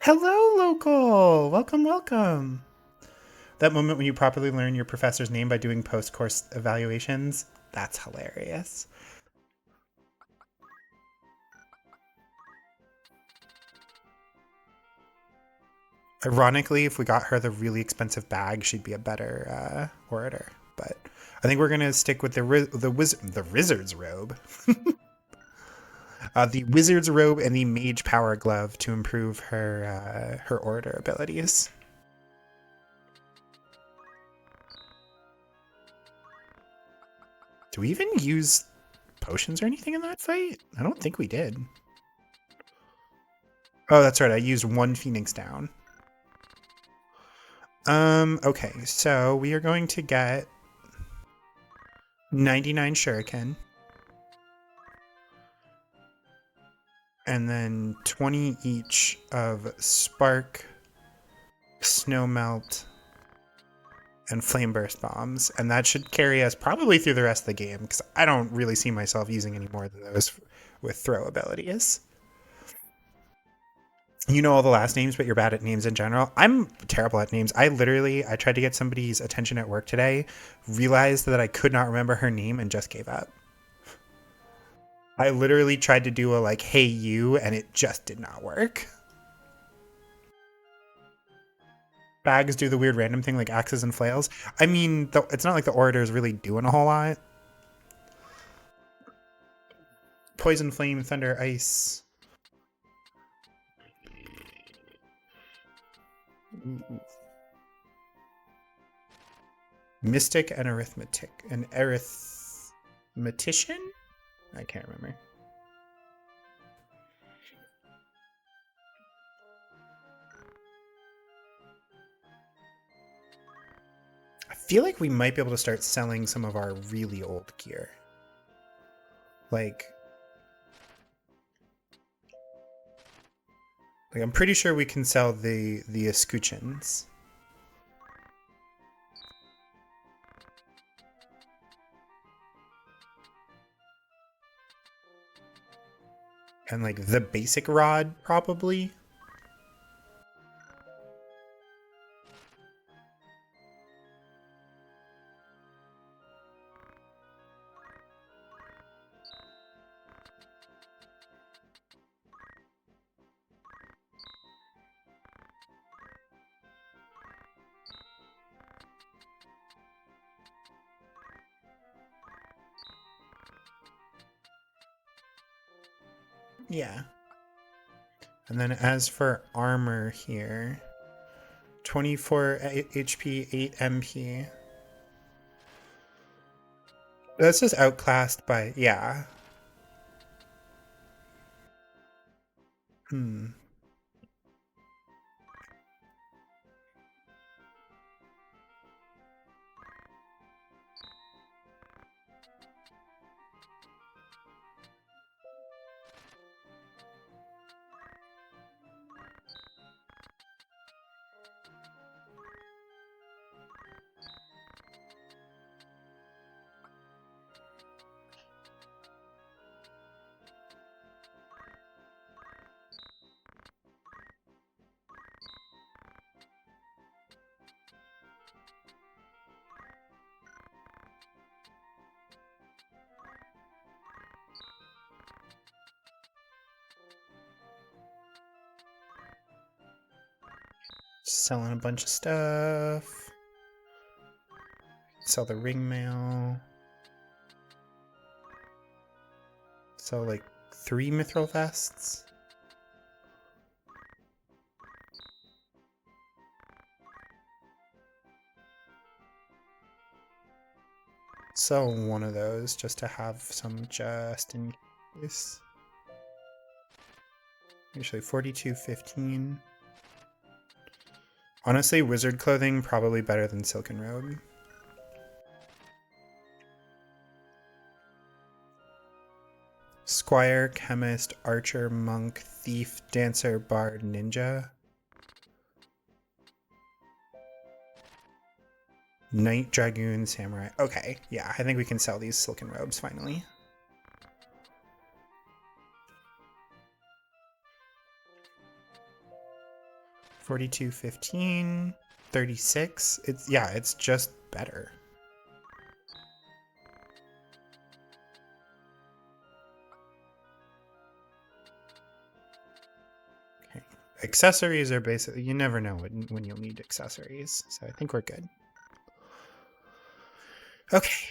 Speaker 1: Hello, local! Welcome, welcome! That moment when you properly learn your professor's name by doing post-course evaluations, that's hilarious. Ironically, if we got her the really expensive bag, she'd be a better orator. But I think we're gonna stick with the wizard's robe, the wizard's robe and the mage power glove to improve her orator abilities. Do we even use potions or anything in that fight? I don't think we did. Oh, that's right. I used one Phoenix down. Okay, so we are going to get 99 shuriken. And then 20 each of spark, snow melt, and flame burst bombs. And that should carry us probably through the rest of the game, because I don't really see myself using any more than those with throw abilities. You know all the last names, but you're bad at names in general. I'm terrible at names. I tried to get somebody's attention at work today, realized that I could not remember her name, and just gave up. I literally tried to do a like, hey you, and it just did not work. Bags do the weird random thing like axes and flails. I mean, it's not like the orator is really doing a whole lot. Poison, flame, thunder, ice. Mystic and arithmetic. An arithmetician? I can't remember. I feel like we might be able to start selling some of our really old gear. Like I'm pretty sure we can sell the escutcheons. And like the basic rod, probably. Yeah. And then as for armor here, 24 HP, 8 MP. That's just outclassed by, yeah. Hmm. Selling a bunch of stuff. Sell the ring mail. Sell like 3 mithril vests. Sell one of those just to have some just in case. Usually 42.15. Honestly, wizard clothing probably better than silken robe. Squire, chemist, archer, monk, thief, dancer, bard, ninja. Knight, dragoon, samurai. Okay, yeah, I think we can sell these silken robes finally. $42.15, 36. It's just better. Okay, accessories are basically, you never know when you'll need accessories, so I think we're good. Okay.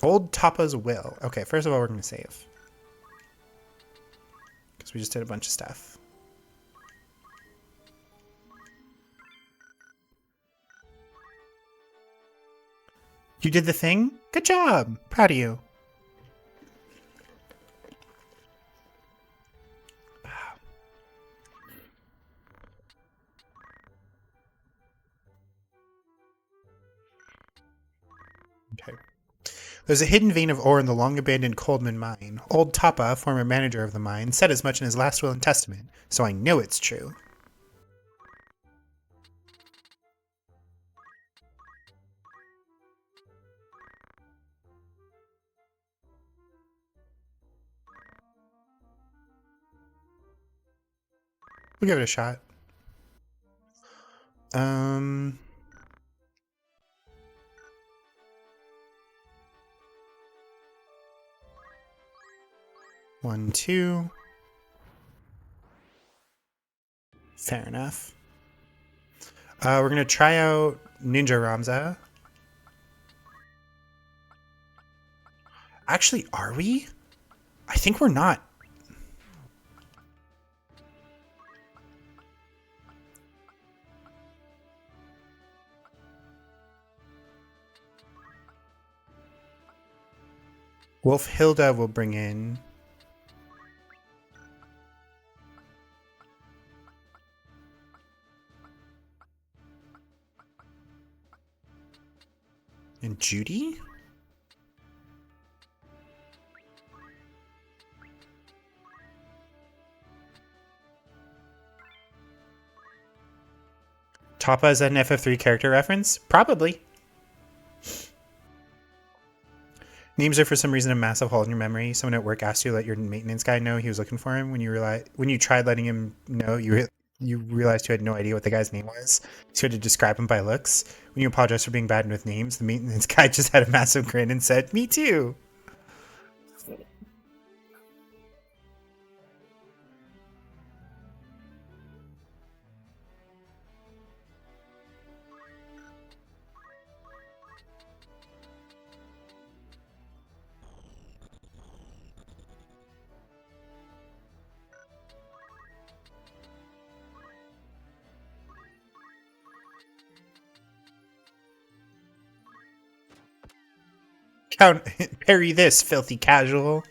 Speaker 1: Old Tappa's will. Okay, first of all, we're going to save. Because we just did a bunch of stuff. You did the thing? Good job! Proud of you. Okay. There's a hidden vein of ore in the long-abandoned Coldman mine. Old Tappa, former manager of the mine, said as much in his last will and testament, so I know it's true. We'll give it a shot. 1, 2. Fair enough. We're going to try out Ninja Ramza. Actually, are we? I think we're not. Wolf Hilda will bring in. And Judy? Tappa is an FF3 character reference? Probably. Names are for some reason a massive hole in your memory. Someone at work asked you to let your maintenance guy know he was looking for him. When you tried letting him know, you realized you had no idea what the guy's name was. So you had to describe him by looks. When you apologized for being bad with names, the maintenance guy just had a massive grin and said, "Me too." Parry this, filthy casual.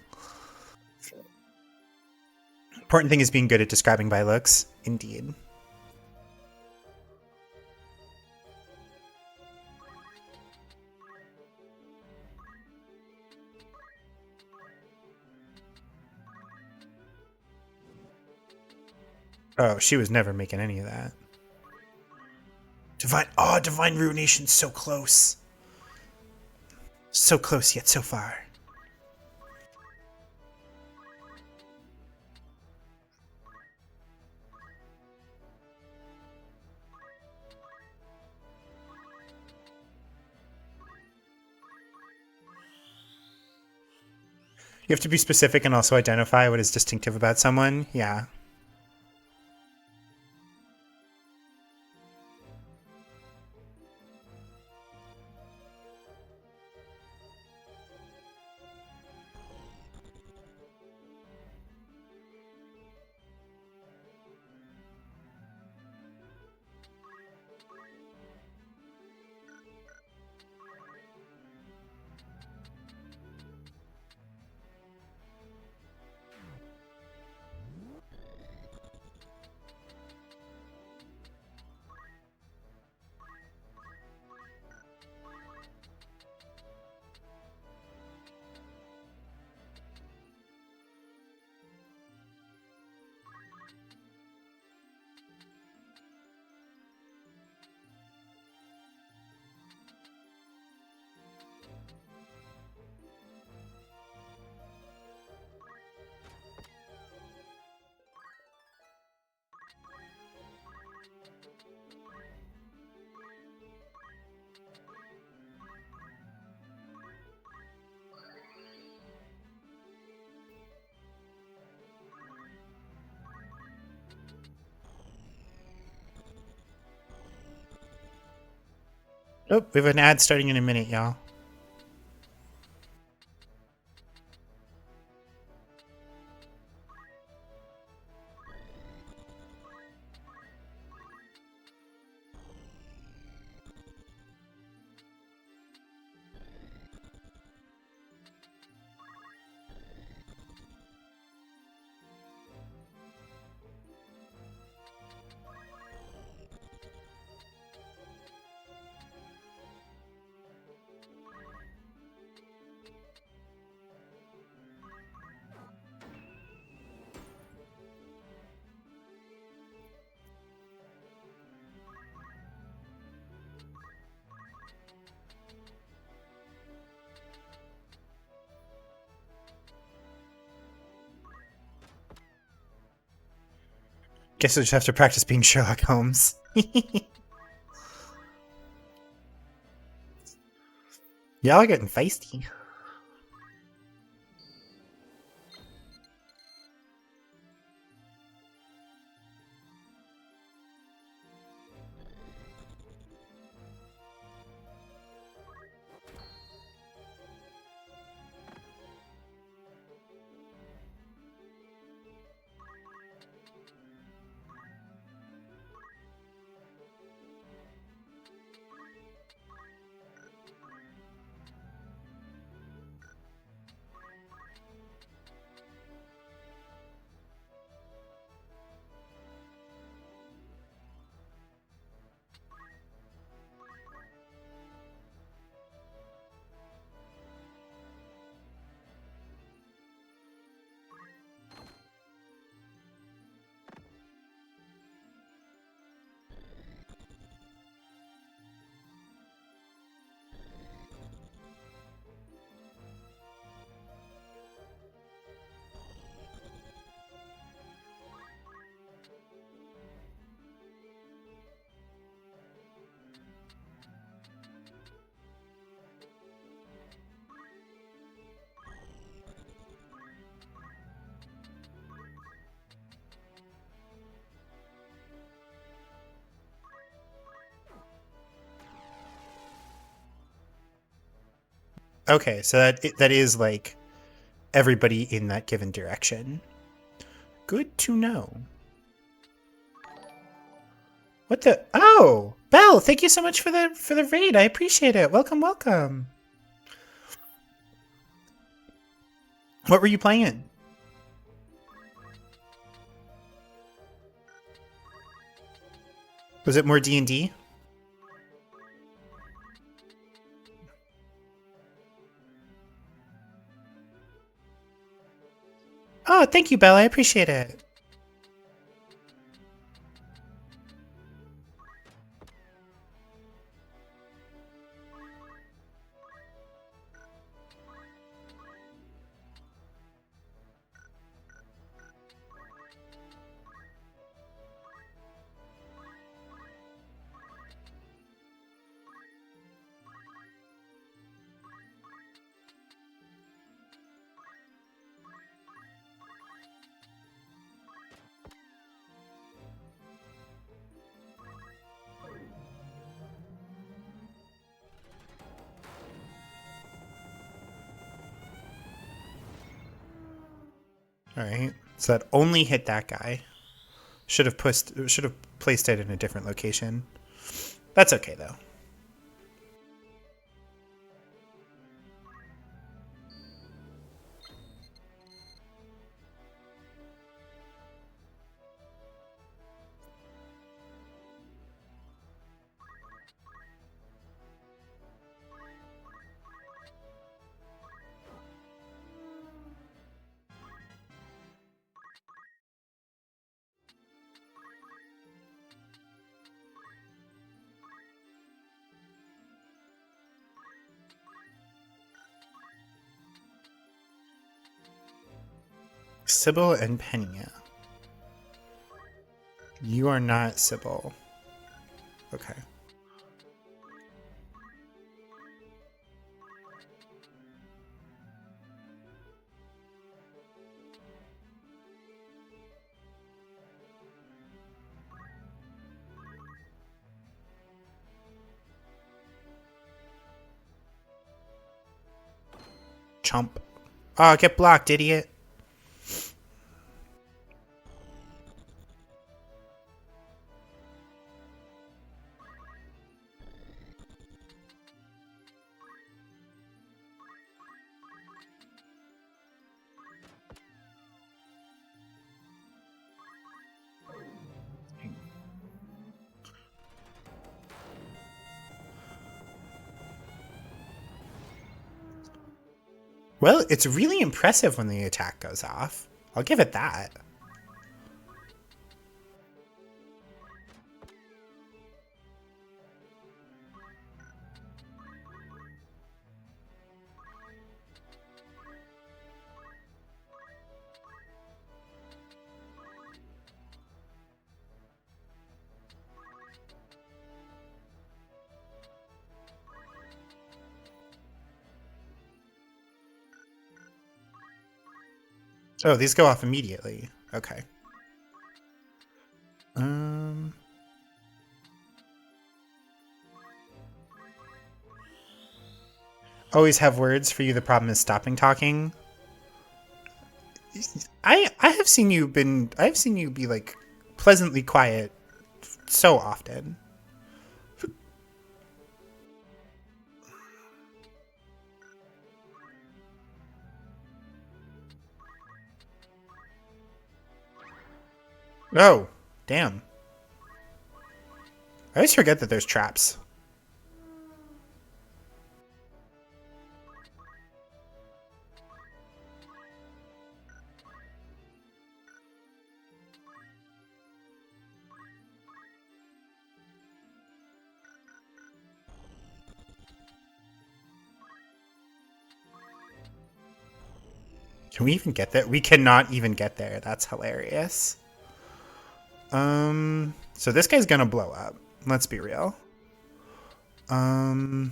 Speaker 1: Important thing is being good at describing by looks. Indeed. Oh, she was never making any of that. Divine Ruination, so close. So close yet so far. You have to be specific and also identify what is distinctive about someone. Yeah. Oh, we have an ad starting in a minute, y'all. Guess I just have to practice being Sherlock Holmes. Y'all are getting feisty. Okay, so that is like everybody in that given direction. Good to know. What the? Oh, Belle, thank you so much for the raid. I appreciate it. Welcome, welcome. What were you playing? Was it more D&D? Oh, thank you, Belle. I appreciate it. All right. So that only hit that guy. Should have placed it in a different location. That's okay though. Sybil and Penia. You are not Sybil. Okay. chump. Oh, get blocked, idiot. Well, it's really impressive when the attack goes off. I'll give it that. Oh, these go off immediately. Okay. Um. Always have words for you. The problem is stopping talking. I've seen you be like pleasantly quiet so often. Oh, damn. I always forget that there's traps. Can we even get there? We cannot even get there. That's hilarious. So this guy's gonna blow up. Let's be real. Um,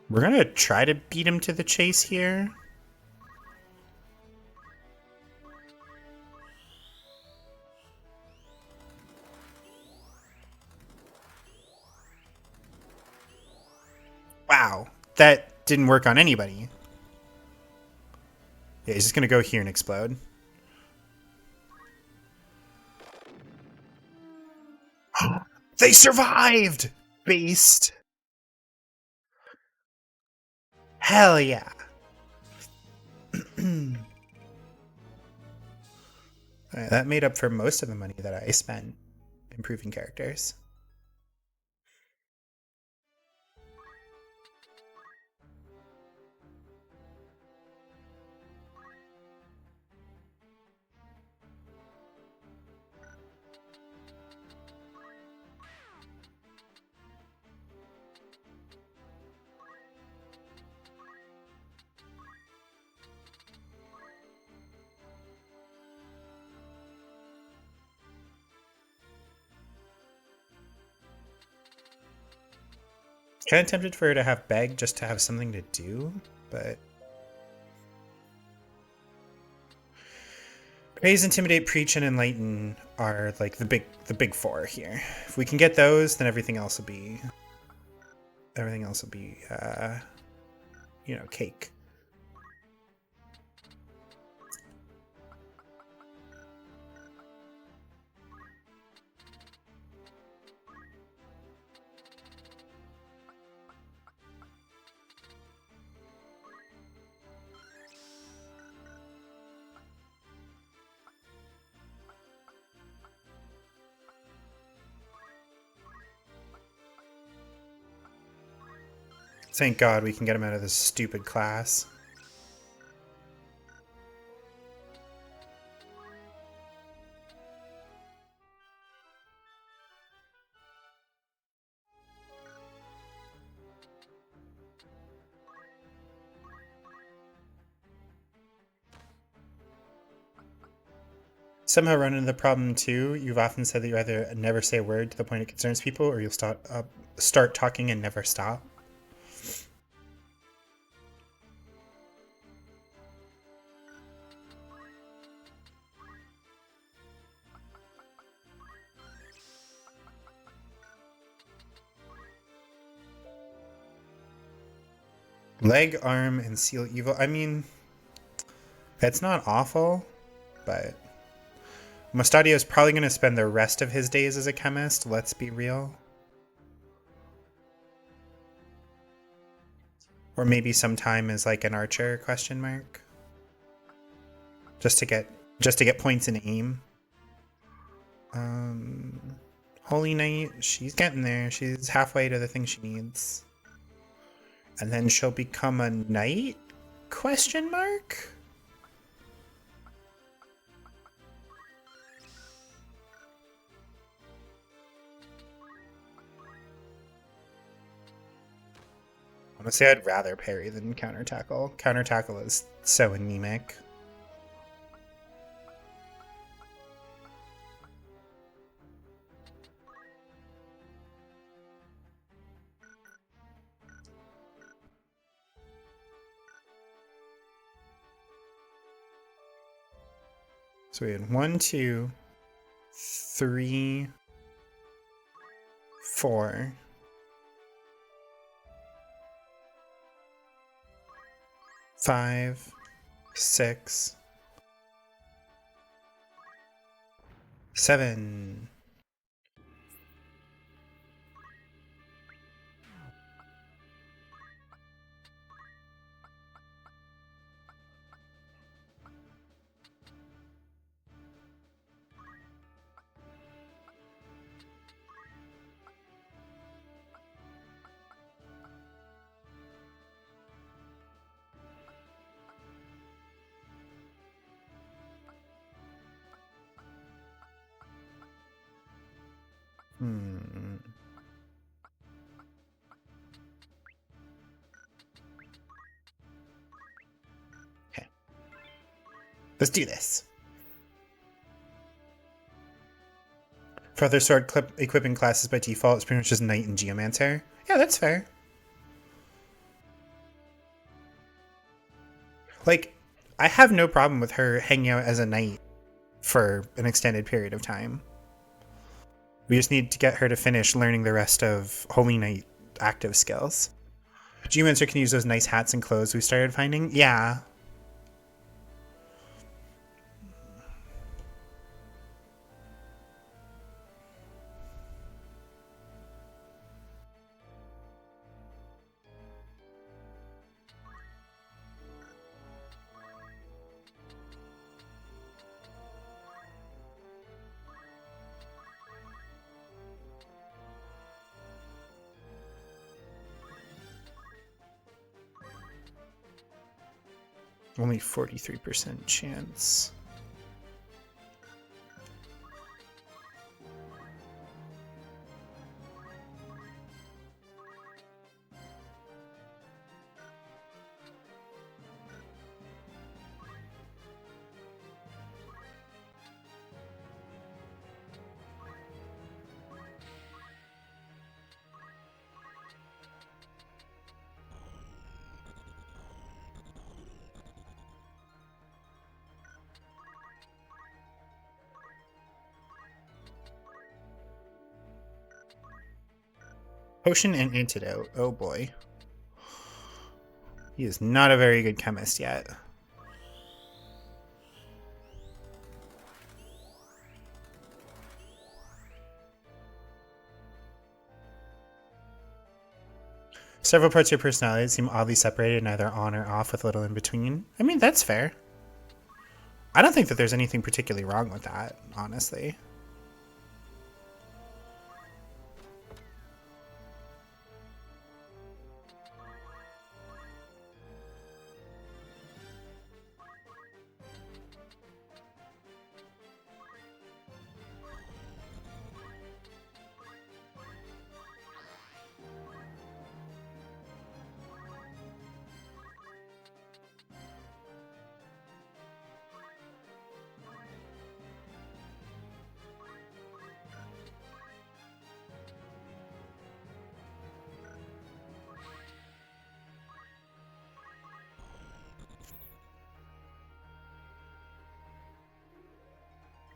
Speaker 1: we're gonna try to beat him to the chase here. Wow, that didn't work on anybody. Yeah, he's just gonna go here and explode. They survived! Beast. Hell yeah. Alright, that made up for most of the money that I spent improving characters. Kind of tempted for her to have Beg just to have something to do, but Praise, Intimidate, Preach, and Enlighten are like the big four here. If we can get those, then everything else will be cake. Thank God we can get him out of this stupid class. Somehow run into the problem too. You've often said that you either never say a word to the point it concerns people, or you'll start talking and never stop. Leg, arm, and seal evil. I mean, that's not awful, but Mustadio is probably going to spend the rest of his days as a chemist, let's be real. Or maybe some time as like an archer, question mark. Just to get points in aim. Holy Knight, she's getting there. She's halfway to the thing she needs. And then she'll become a knight? Question mark? Honestly, I'd rather parry than counter tackle. Counter tackle is so anemic. So we had 1, 2, 3, 4. 5, 6, 7. Okay. Let's do this. For other sword equipping classes by default, it's pretty much just Knight and Geomancer. Yeah, that's fair. Like, I have no problem with her hanging out as a knight for an extended period of time. We just need to get her to finish learning the rest of Holy Knight active skills. Geomancer can use those nice hats and clothes we started finding. Yeah. Only 43% chance. Potion and antidote. Oh boy. He is not a very good chemist yet. Several parts of your personality seem oddly separated, neither on or off, with little in between. I mean, that's fair. I don't think that there's anything particularly wrong with that, honestly.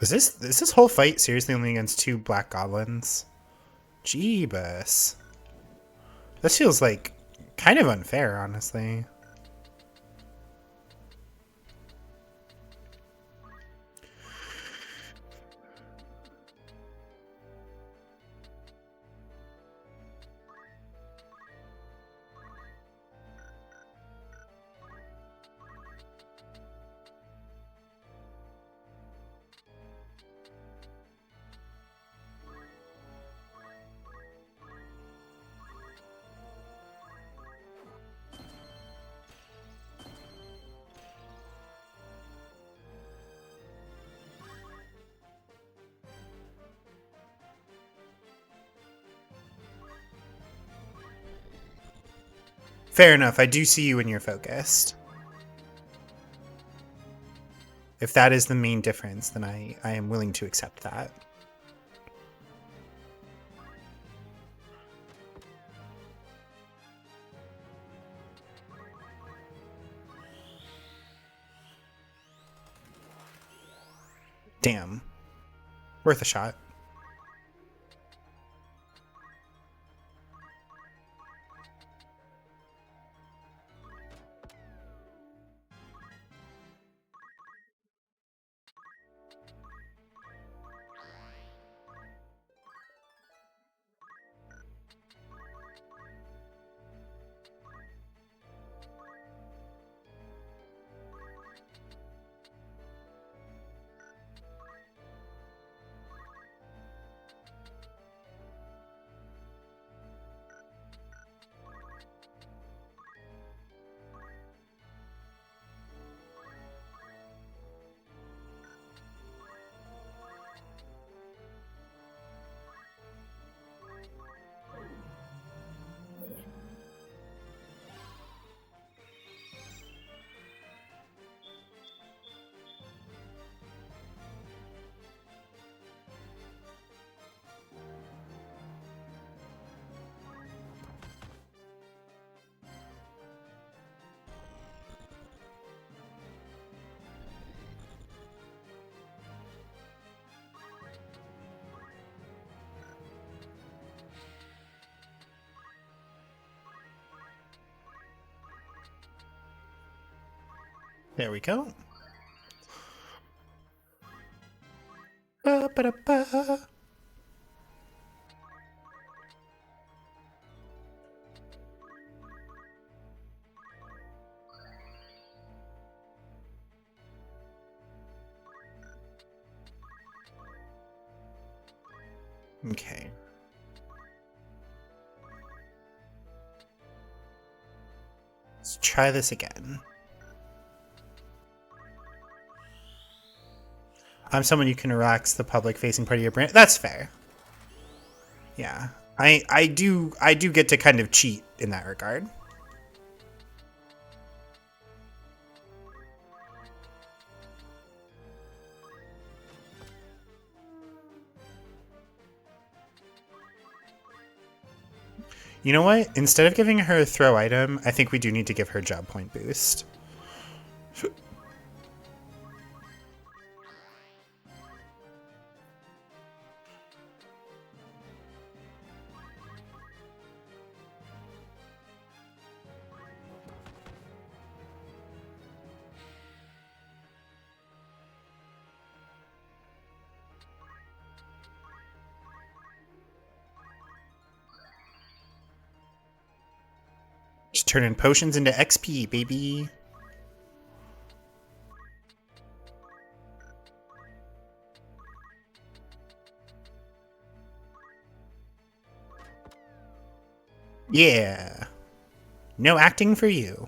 Speaker 1: Is this whole fight seriously only against 2 black goblins? Jeebus. This feels like Kind of unfair, honestly. Fair enough. I do see you when you're focused. If that is the main difference, then I am willing to accept that. Damn. Worth a shot. There we go. Ba-ba-da-ba. Okay. Let's try this again. I'm someone you can relax the public facing part of your brand. That's fair. Yeah. I do get to kind of cheat in that regard. You know what? Instead of giving her a throw item, I think we do need to give her job point boost. Just turning potions into XP, baby. Yeah. No acting for you.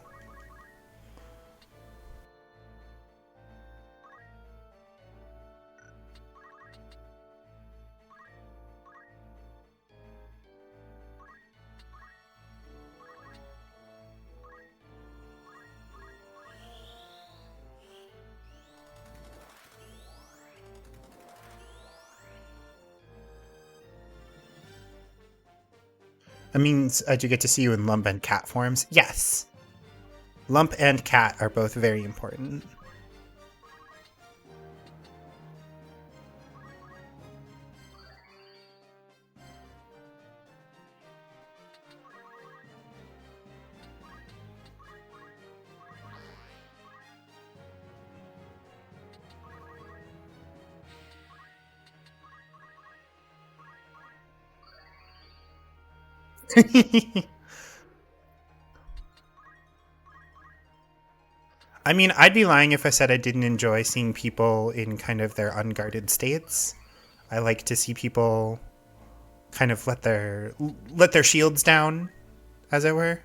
Speaker 1: That means I do get to see you in lump and cat forms. Yes. Lump and cat are both very important. I mean, I'd be lying if I said I didn't enjoy seeing people in kind of their unguarded states. I like to see people kind of let their shields down, as it were.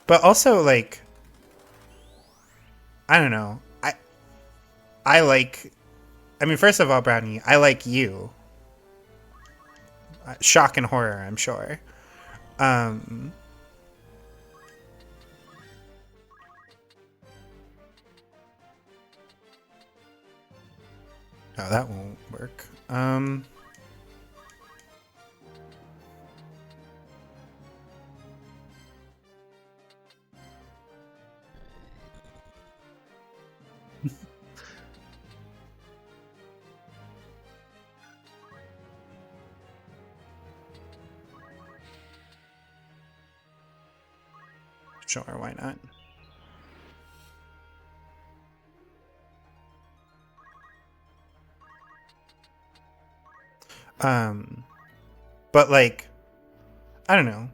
Speaker 1: But also, like, I don't know. I like. I mean, first of all, Brownie, I like you. Shock and horror, I'm sure. Um, oh, that won't work. Sure, why not? Um, but like, I don't know.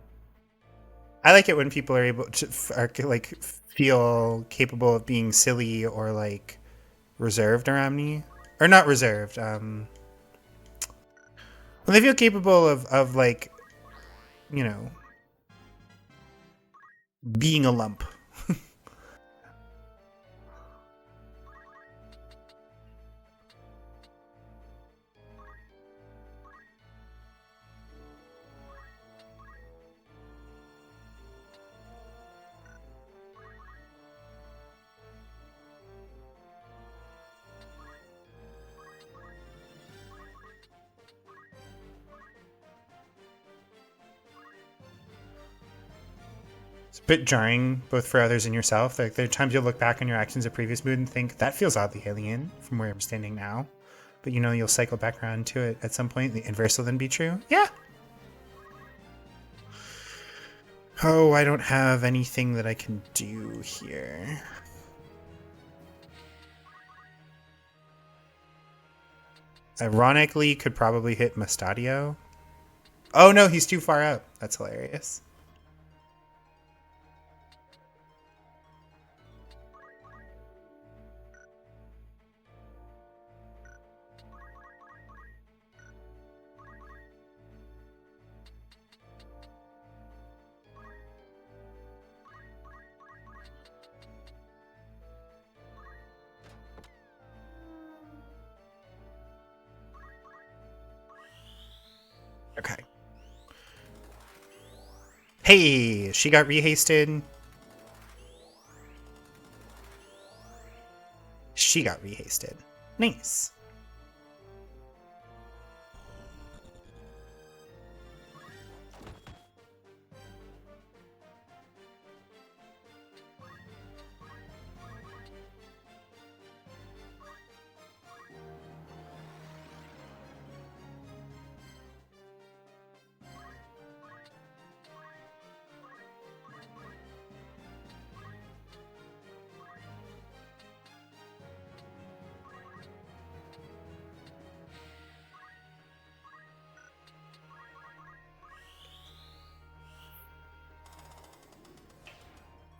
Speaker 1: I like it when people are able to are like feel capable of being silly or like reserved around me, or not reserved. When they feel capable of like you know being a lump. It's a bit jarring, both for others and yourself. Like there are times you'll look back on your actions of previous mood and think that feels oddly alien from where I'm standing now, but you'll cycle back around to it at some point. The inverse will then be true. Yeah. Oh, I don't have anything that I can do here. Ironically, could probably hit Mustadio. Oh no, he's too far up. That's hilarious. Okay. Hey, she got rehasted. She got rehasted. Nice.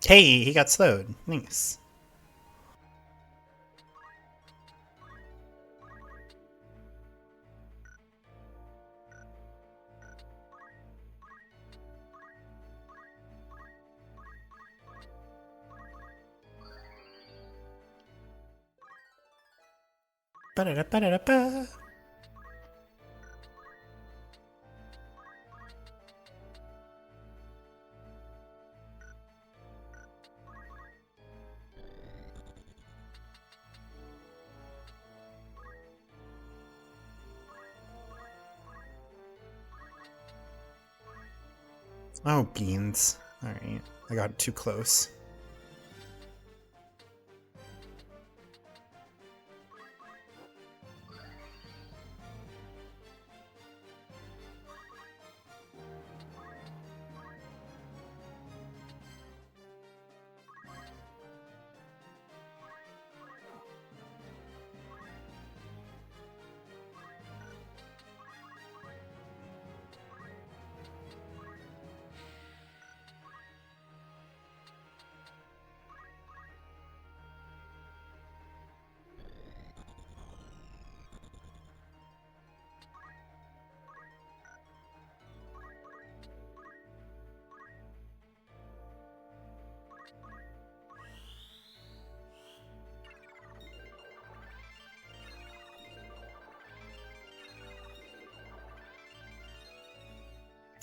Speaker 1: Hey, he got slowed. Nice. Ba-da-da-ba-da-da-ba. Oh, beans. Alright. I got too close.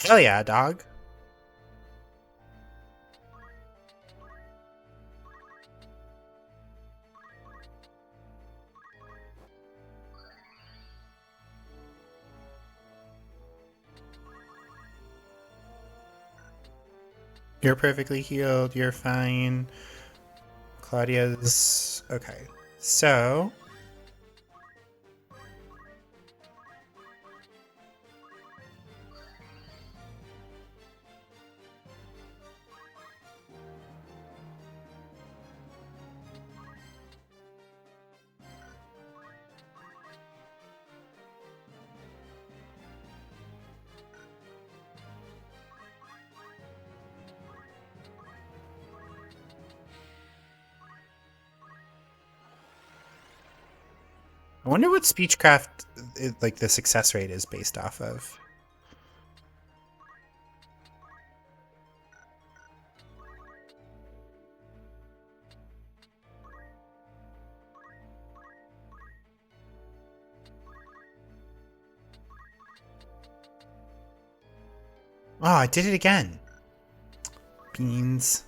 Speaker 1: Hell yeah, dog. You're perfectly healed. You're fine. Claudia's okay. So I wonder what Speechcraft, like the success rate, is based off of. Oh, I did it again. Beans.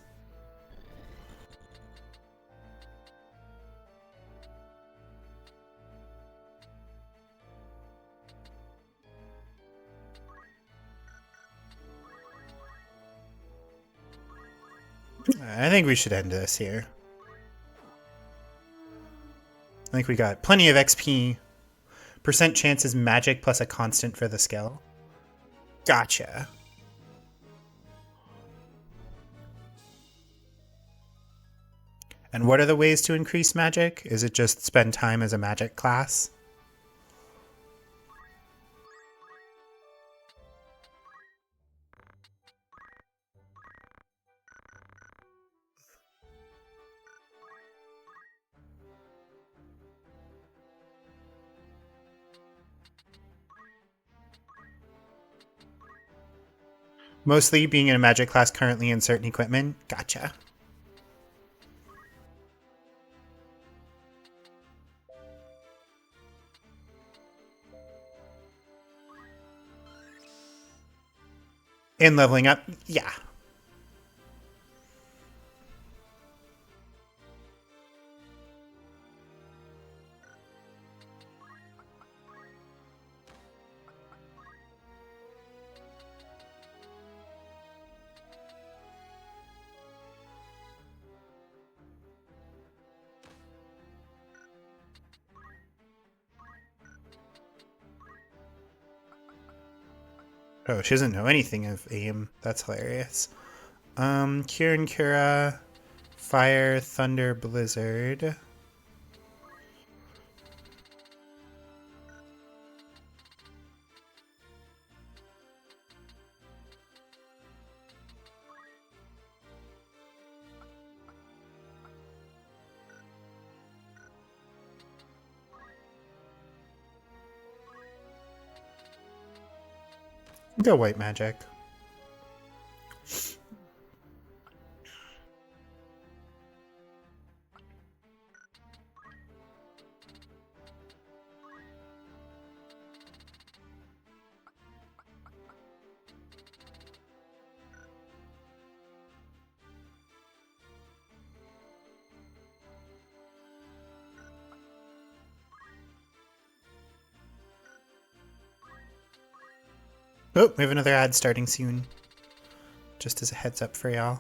Speaker 1: I think we should end this here. I think we got plenty of XP. Percent chance is magic plus a constant for the skill. Gotcha. And what are the ways to increase magic? Is it just spend time as a magic class? Mostly being in a magic class currently in certain equipment. Gotcha. In leveling up, yeah. Oh, she doesn't know anything of aim. That's hilarious. Cure and Cura, Fire, Thunder, Blizzard. Go white magic. Oh, we have another ad starting soon. Just as a heads up for y'all.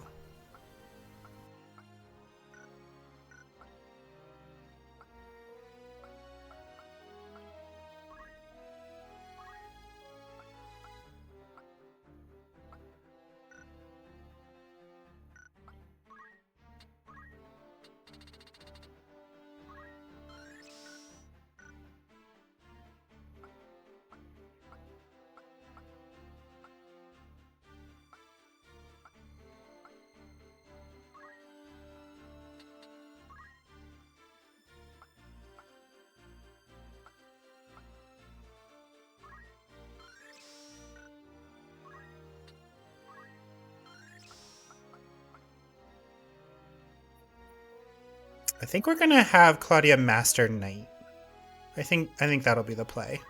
Speaker 1: I think we're gonna have Claudia Master Knight. I think that'll be the play.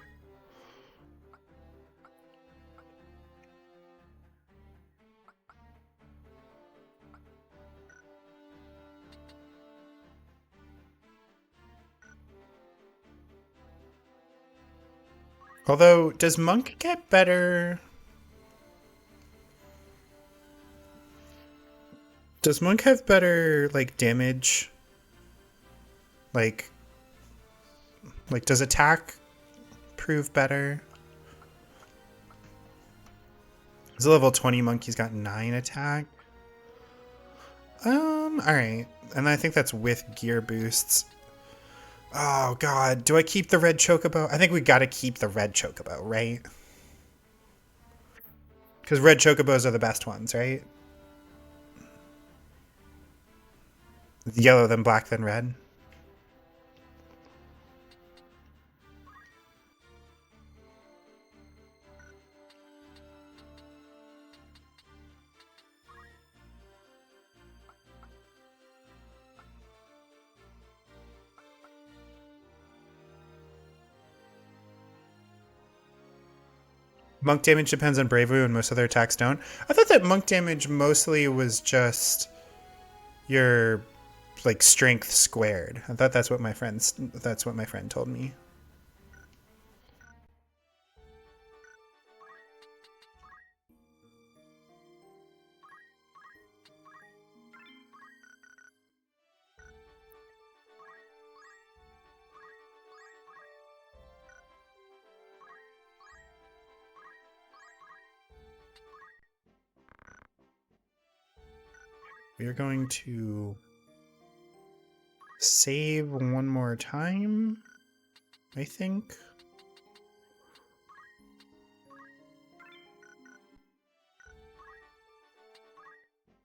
Speaker 1: Although, does Monk get better? Does Monk have better, like, damage? Like, does attack prove better? He's a level 20 monk, he's got 9 attack. Alright. And I think that's with gear boosts. Oh god, do I keep the red chocobo? I think we gotta keep the red chocobo, right? Because red chocobos are the best ones, right? Yellow, then black, then red. Monk damage depends on bravery and most other attacks don't. I thought that monk damage mostly was just your like strength squared. I thought that's what my friend told me. We are going to save one more time, I think.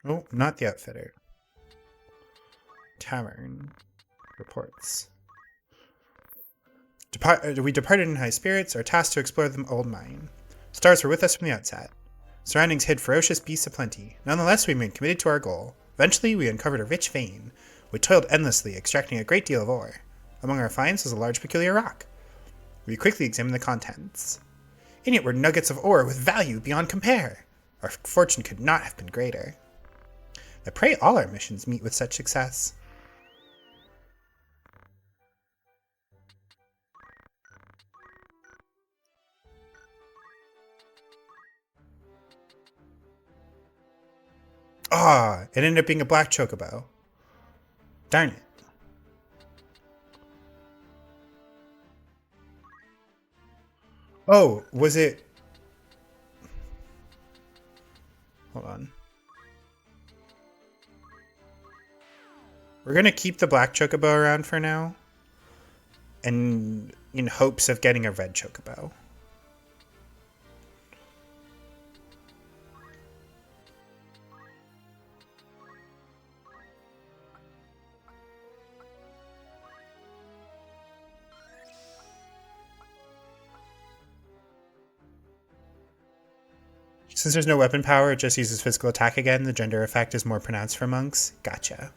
Speaker 1: Oh, not the outfitter. Tavern. Reports. We departed in high spirits, our task to explore the old mine. Stars were with us from the outset. Surroundings hid ferocious beasts aplenty. Nonetheless, we remained committed to our goal. Eventually, we uncovered a rich vein. We toiled endlessly, extracting a great deal of ore. Among our finds was a large peculiar rock. We quickly examined the contents. In it were nuggets of ore with value beyond compare. Our fortune could not have been greater. I pray all our missions meet with such success. Ah, it ended up being a black chocobo. Darn it. Oh, was it... Hold on. We're going to keep the black chocobo around for now. And in hopes of getting a red chocobo. Since there's no weapon power, it just uses physical attack again. The gender effect is more pronounced for monks. Gotcha.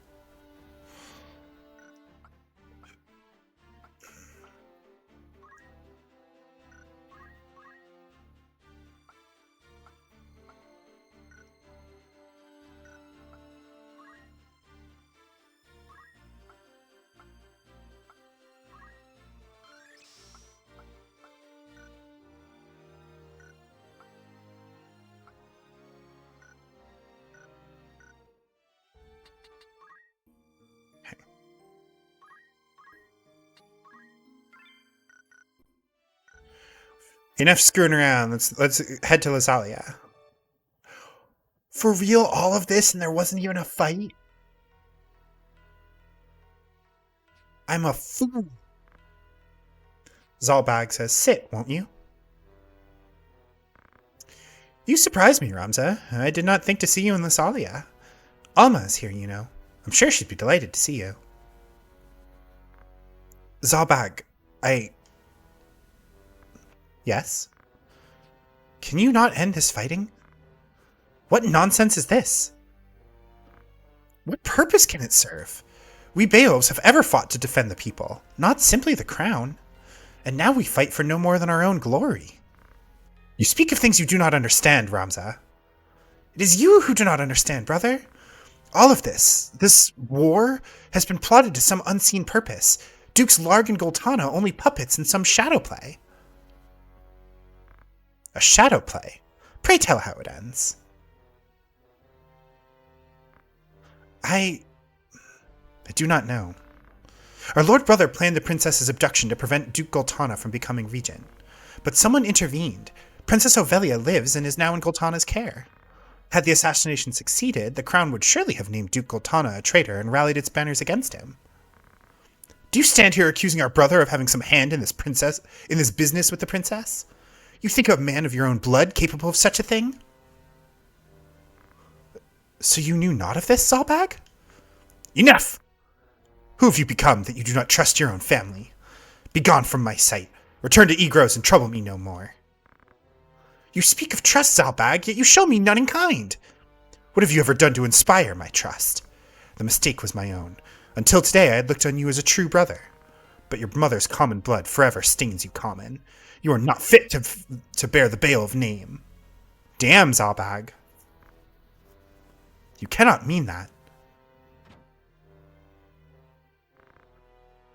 Speaker 1: Enough screwing around. Let's head to Lasalia. For real, all of this and there wasn't even a fight? I'm a fool. Zalbag says, sit, won't you? You surprised me, Ramza. I did not think to see you in Lasalia. Alma is here, you know. I'm sure she'd be delighted to see you. Zalbag, Yes? Can you not end this fighting? What nonsense is this? What purpose can it serve? We Beowulfs have ever fought to defend the people, not simply the crown. And now we fight for no more than our own glory. You speak of things you do not understand, Ramza. It is you who do not understand, brother. All of this war, has been plotted to some unseen purpose. Dukes Larg and Goltana only puppets in some shadow play. A shadow play? Pray tell how it ends. I do not know. Our Lord Brother planned the princess's abduction to prevent Duke Goltana from becoming regent. But someone intervened. Princess Ovelia lives and is now in Goltana's care. Had the assassination succeeded, the crown would surely have named Duke Goltana a traitor and rallied its banners against him. Do you stand here accusing our brother of having some hand in this business with the princess? You think a man of your own blood capable of such a thing? So you knew not of this, Zalbag? Enough! Who have you become that you do not trust your own family? Begone from my sight. Return to Egros and trouble me no more. You speak of trust, Zalbag, yet you show me none in kind. What have you ever done to inspire my trust? The mistake was my own. Until today I had looked on you as a true brother. But your mother's common blood forever stains you common. You are not fit to bear the bale of name. Damn, Zalbag. You cannot mean that.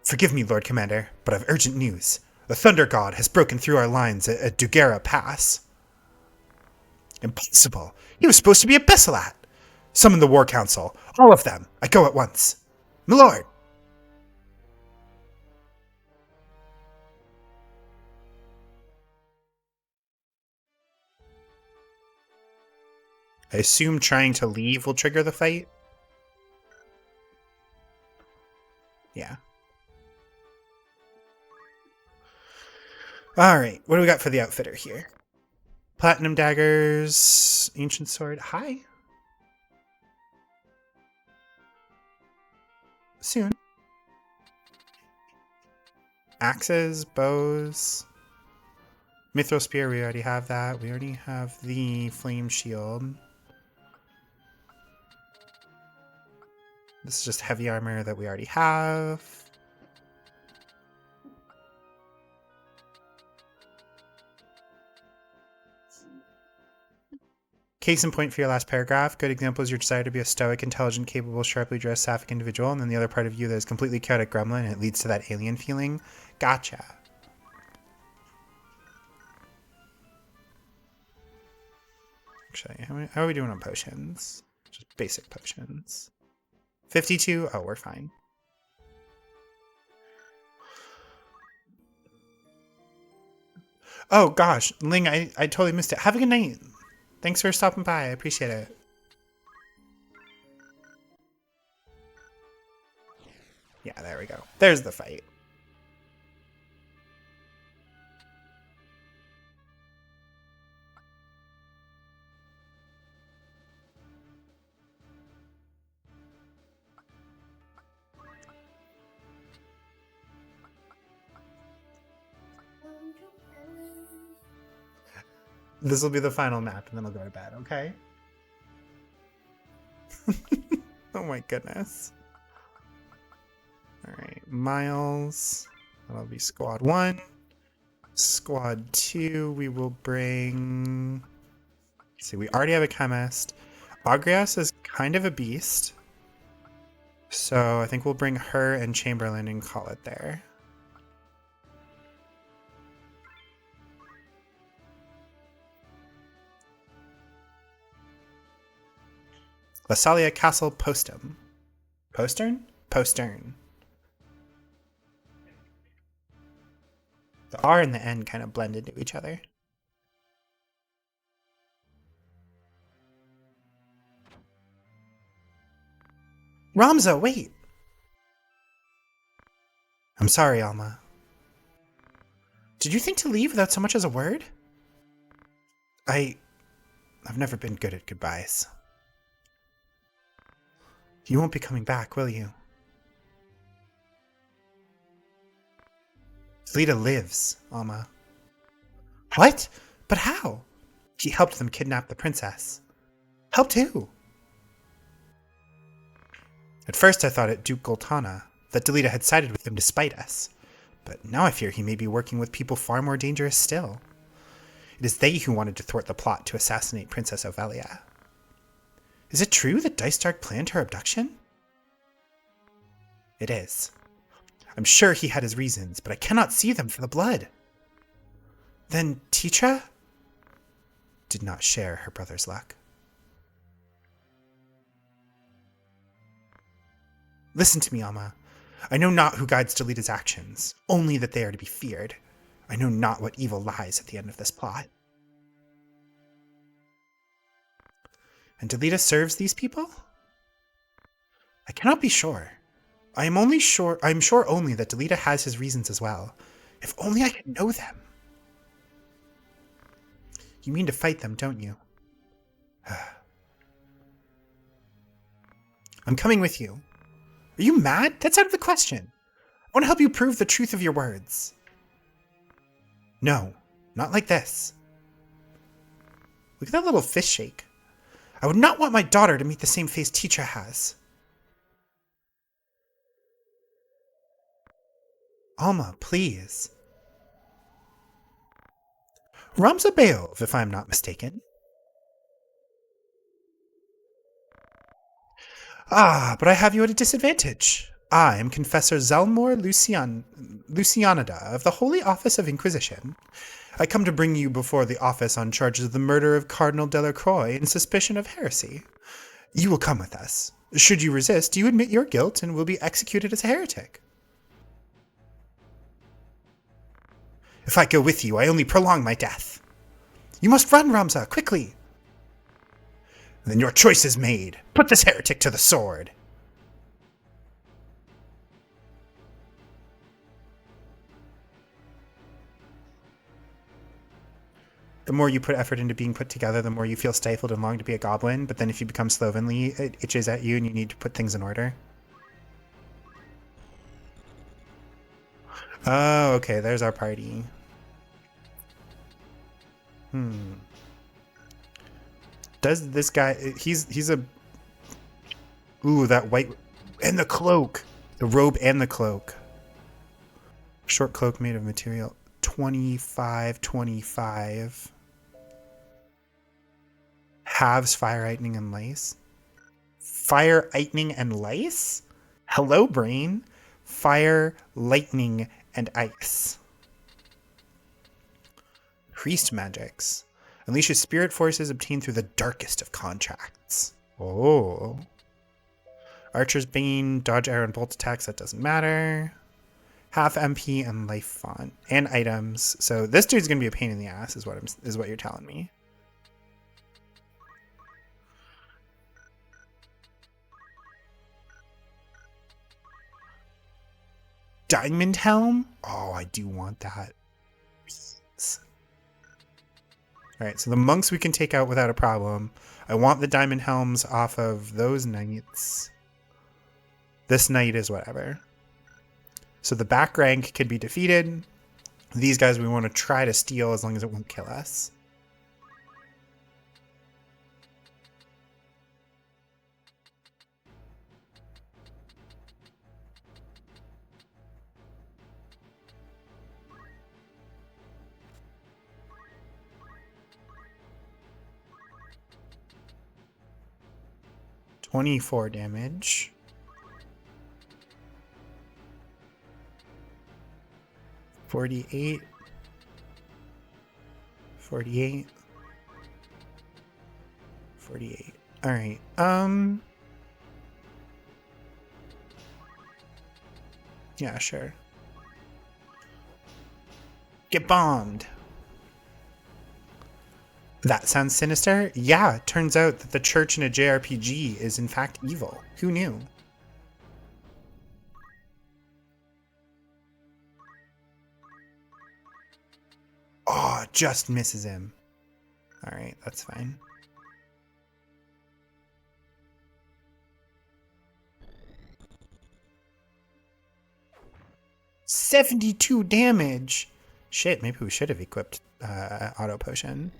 Speaker 1: Forgive me, Lord Commander, but I've urgent news. The Thunder God has broken through our lines at Dugera Pass. Impossible. He was supposed to be at Bessilat. Summon the War Council. All of them. I go at once. Milord! I assume trying to leave will trigger the fight? Yeah. Alright, what do we got for the outfitter here? Platinum daggers, ancient sword. Hi. Soon. Axes, bows. Mithril spear, we already have that. We already have the flame shield. This is just heavy armor that we already have. Case in point for your last paragraph. Good example is your desire to be a stoic, intelligent, capable, sharply dressed, sapphic individual, and then the other part of you that is completely chaotic gremlin, and it leads to that alien feeling. Gotcha. Actually, how are we doing on potions? Just basic potions. 52? Oh, we're fine. Oh gosh, Ling, I totally missed it. Have a good night. Thanks for stopping by. I appreciate it. Yeah, there we go. There's the fight. This will be the final map, and then I'll go to bed, okay? Oh my goodness. Alright, Miles. That'll be squad 1. Squad 2, we will bring... Let's see, we already have a chemist. Agrias is kind of a beast. So I think we'll bring her and Chamberlain and call it there. Lasalia Castle Postum. Postern? Postern. The R and the N kind of blend into each other. Ramza, wait! I'm sorry, Alma. Did you think to leave without so much as a word? I've never been good at goodbyes. You won't be coming back, will you? Lita lives, Alma. What? But how? He helped them kidnap the princess. Helped who? At first I thought it Duke Goltana, that Delita had sided with him to spite us. But now I fear he may be working with people far more dangerous still. It is they who wanted to thwart the plot to assassinate Princess Ovelia. Is it true that Dystark planned her abduction? It is. I'm sure he had his reasons, but I cannot see them for the blood. Then Titra? did not share her brother's luck. Listen to me, Alma. I know not who guides Delita's actions, only that they are to be feared. I know not what evil lies at the end of this plot. And Delita serves these people? I cannot be sure. I am sure only that Delita has his reasons as well. If only I could know them. You mean to fight them, don't you? I'm coming with you. Are you mad? That's out of the question. I want to help you prove the truth of your words. No, not like this. Look at that little fish shake. I would not want my daughter to meet the same face Teacher has. Alma, please. Ramza Beov, if I am not mistaken. Ah, but I have you at a disadvantage. I am Confessor Zelmor Lucianada of the Holy Office of Inquisition. I come to bring you before the office on charges of the murder of Cardinal Delacroix and suspicion of heresy. You will come with us. Should you resist, you admit your guilt and will be executed as a heretic. If I go with you, I only prolong my death. You must run, Ramza, quickly. Then your choice is made. Put this heretic to the sword. The more you put effort into being put together, the more you feel stifled and long to be a goblin, but then if you become slovenly, it itches at you and you need to put things in order. Oh, okay, there's our party. Does this guy... He's a... Ooh, that white... And the cloak! The robe and the cloak. Short cloak made of material 25. Halves fire, lightning, and lace. Fire, lightning, and lace? Hello, brain. Fire, lightning, and ice. Priest magics. Unleashes spirit forces obtained through the darkest of contracts. Oh. Archer's Bane, dodge arrow and bolt attacks, that doesn't matter. Half MP and life font. And items. So this dude's gonna be a pain in the ass, is what you're telling me. Diamond Helm? Oh, I do want that. Alright, so the monks we can take out without a problem. I want the diamond helms off of those knights. This knight is whatever. So the back rank can be defeated. These guys we want to try to steal as long as it won't kill us. $24 damage. 48. 48. 48. Alright. Yeah, sure. Get bombed. That sounds sinister? Yeah, it turns out that the church in a JRPG is in fact evil. Who knew? Oh, just misses him. Alright, that's fine. $72 damage! Shit, maybe we should have equipped auto potion.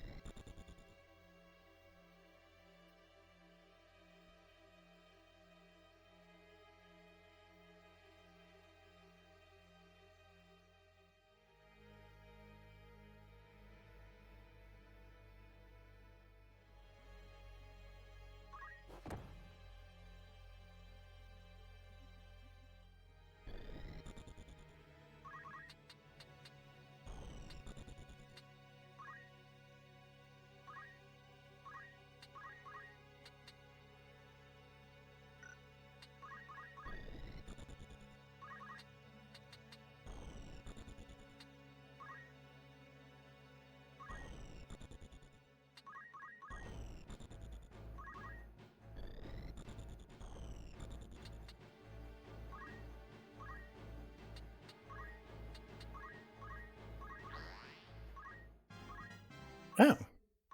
Speaker 1: Oh.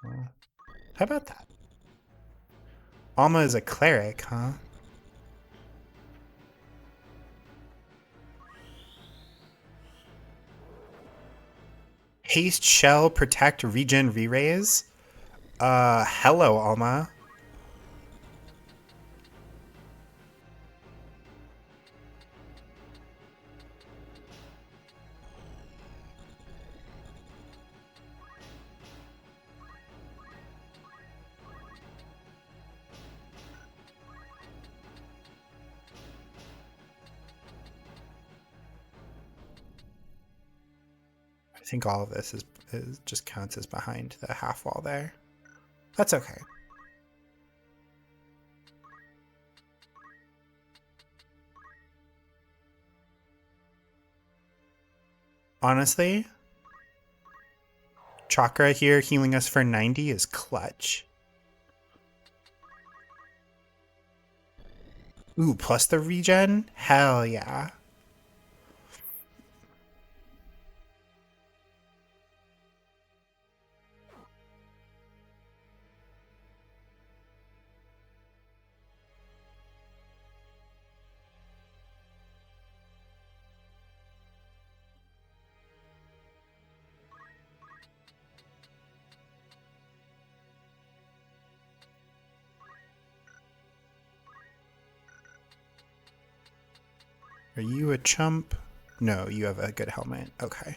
Speaker 1: Well, how about that? Alma is a cleric, huh? Haste, shell, protect, regen, re-raise. Hello, Alma. I think all of this is just counts as behind the half wall there. That's okay. Honestly, Chakra here healing us for 90 is clutch. Ooh, plus the regen? Hell yeah. Are you a chump? No, you have a good helmet. Okay.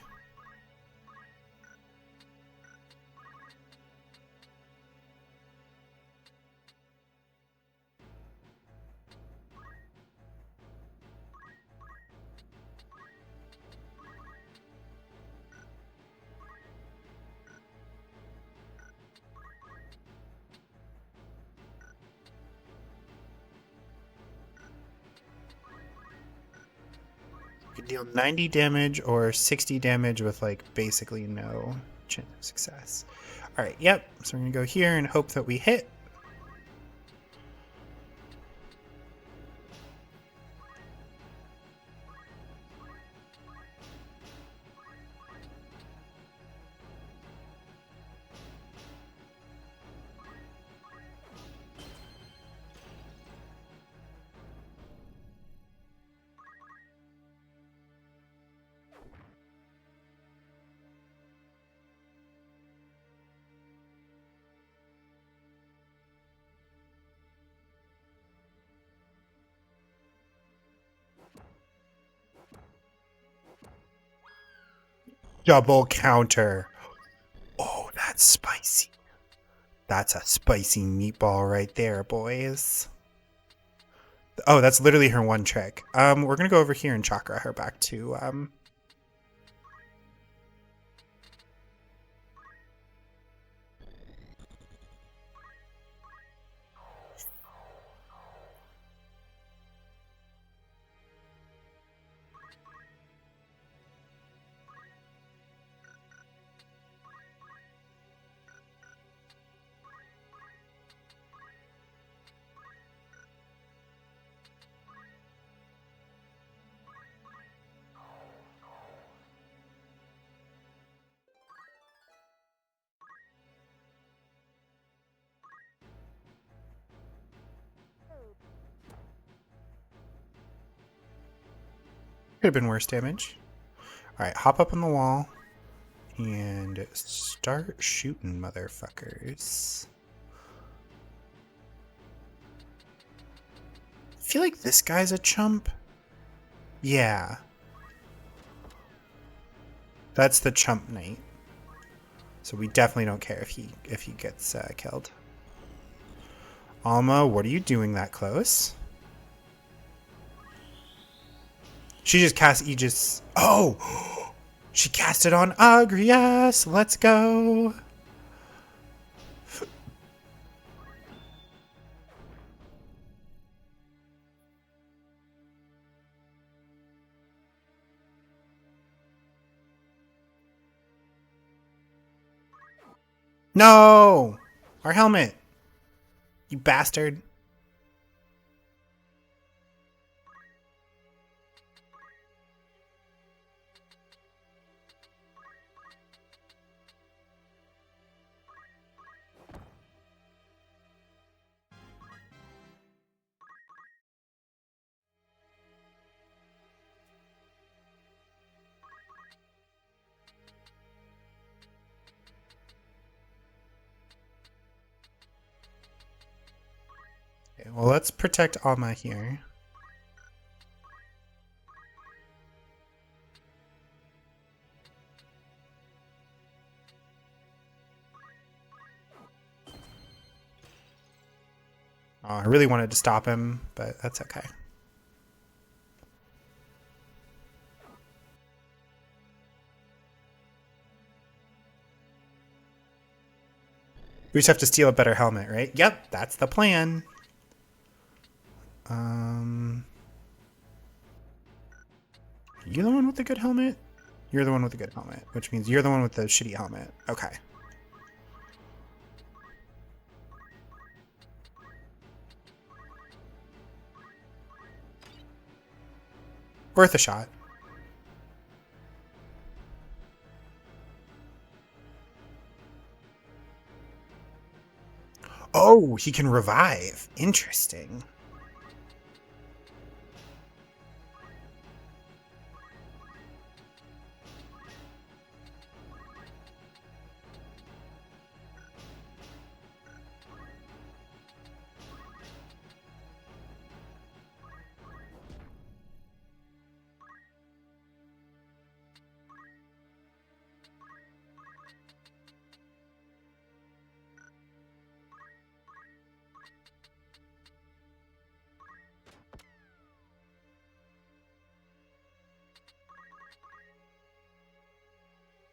Speaker 1: You can deal 90 damage or 60 damage with like basically no chance of success. All right, yep. So we're gonna go here and hope that we hit. Double counter. Oh, that's spicy. That's a spicy meatball right there, boys. Oh, that's literally her one trick. We're gonna go over here and chakra her back to could have been worse damage. All right, hop up on the wall and start shooting motherfuckers. I feel like this guy's a chump. Yeah. That's the chump knight. So we definitely don't care if he gets killed. Alma, what are you doing that close? She just cast Aegis. Oh! She cast it on Agrias. Let's go. No! Our helmet. You bastard. Well, let's protect Alma here. Oh, I really wanted to stop him, but that's okay. We just have to steal a better helmet, right? Yep, that's the plan. You're the one with the good helmet? You're the one with the good helmet, which means you're the one with the shitty helmet. Okay. Worth a shot. Oh, he can revive. Interesting.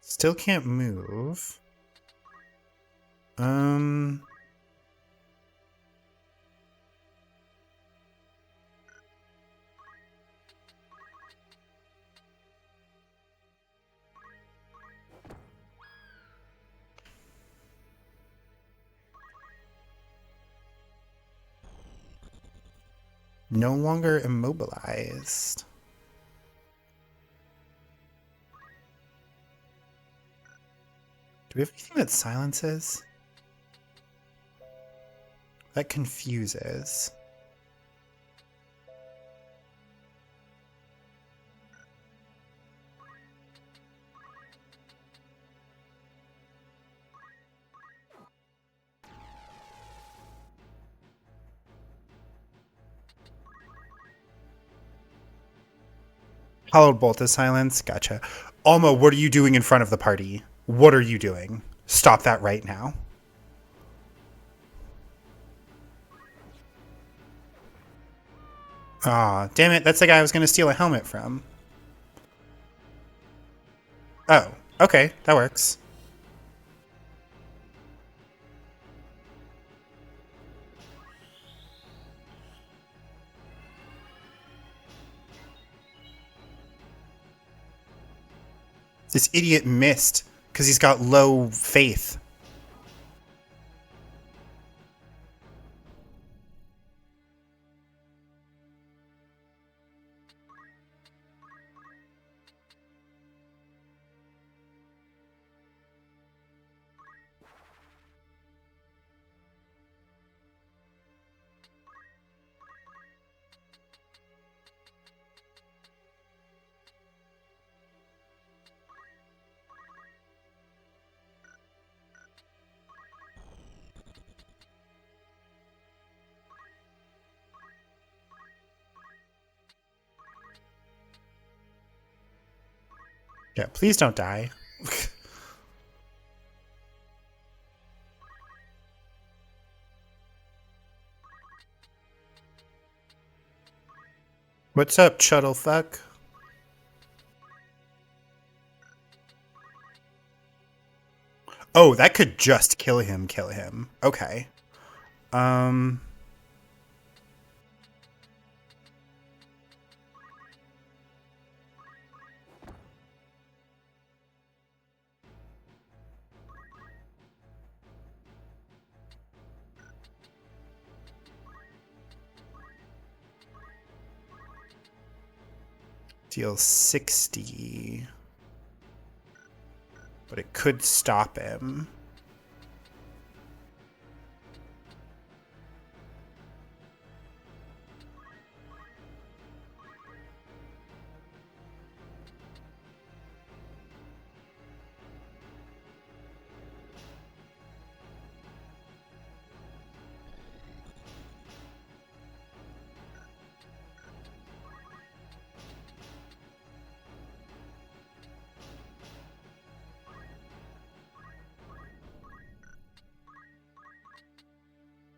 Speaker 1: Still can't move. No longer immobilized. Do we have anything that silences? That confuses. Hollowed bolt is silence. Gotcha. Alma, what are you doing in front of the party? What are you doing? Stop that right now. Aw, damn it. That's the guy I was going to steal a helmet from. Oh, okay. That works. This idiot missed because he's got low faith. Yeah, please don't die. What's up, Chuddlefuck? Oh, that could just kill him, kill him. Okay. Um... Deal 60. But it could stop him.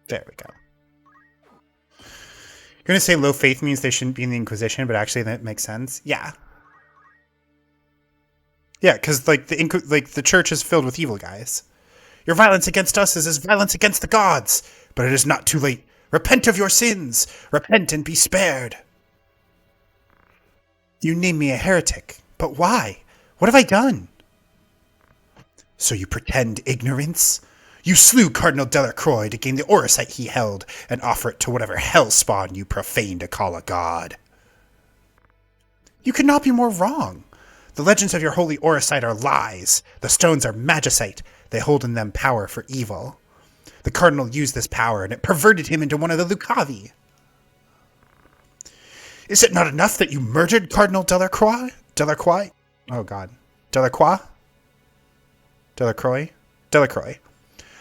Speaker 1: There we go. You're going to say low faith means they shouldn't be in the Inquisition, but actually that makes sense. Yeah. Yeah, because like the church is filled with evil guys. Your violence against us is as violence against the gods, but it is not too late. Repent of your sins. Repent and be spared. You name me a heretic, but why? What have I done? So you pretend ignorance? You slew Cardinal Delacroix to gain the Orosite he held and offer it to whatever hellspawn you profane to call a god. You could not be more wrong. The legends of your holy Orosite are lies. The stones are magicite. They hold in them power for evil. The cardinal used this power, and it perverted him into one of the Lucavi. Is it not enough that you murdered Cardinal Delacroix? Delacroix? Oh, God. Delacroix? Delacroix? Delacroix.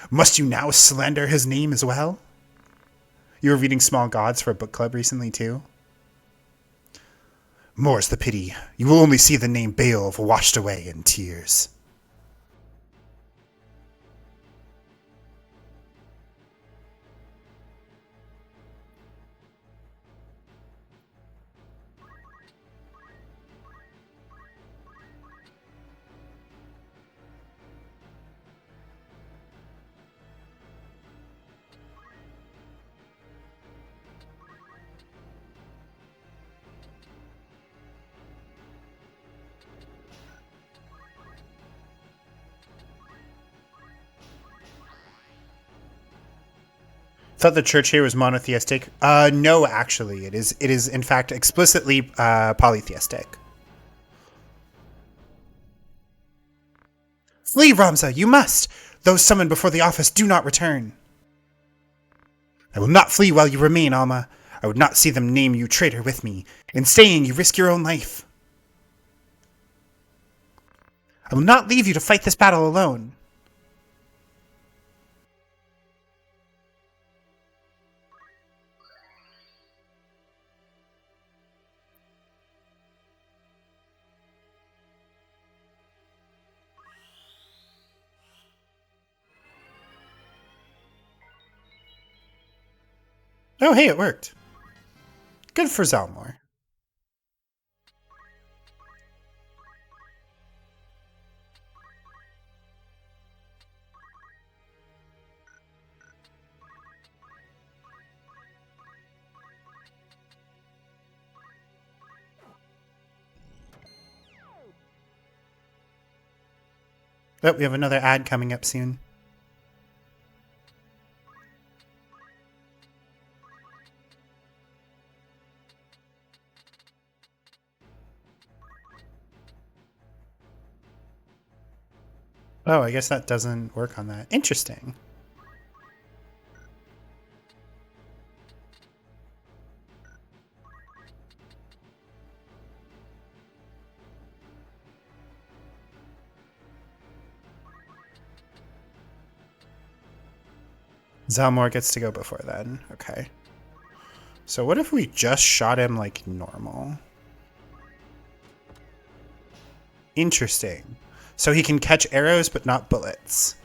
Speaker 1: Must you now slander his name as well? You were reading Small Gods for a book club recently, too? More's the pity. You will only see the name Beowulf washed away in tears. Thought the church here was monotheistic. No, actually, it is. It is in fact explicitly polytheistic. Flee, Ramza! You must. Those summoned before the office do not return. I will not flee while you remain, Alma. I would not see them name you traitor with me. In staying, you risk your own life. I will not leave you to fight this battle alone. Oh, hey, it worked. Good for Zalmor. Oh, we have another ad coming up soon. Oh, I guess that doesn't work on that. Interesting. Zalmor gets to go before then. Okay. So what if we just shot him like normal? Interesting. So he can catch arrows but not bullets.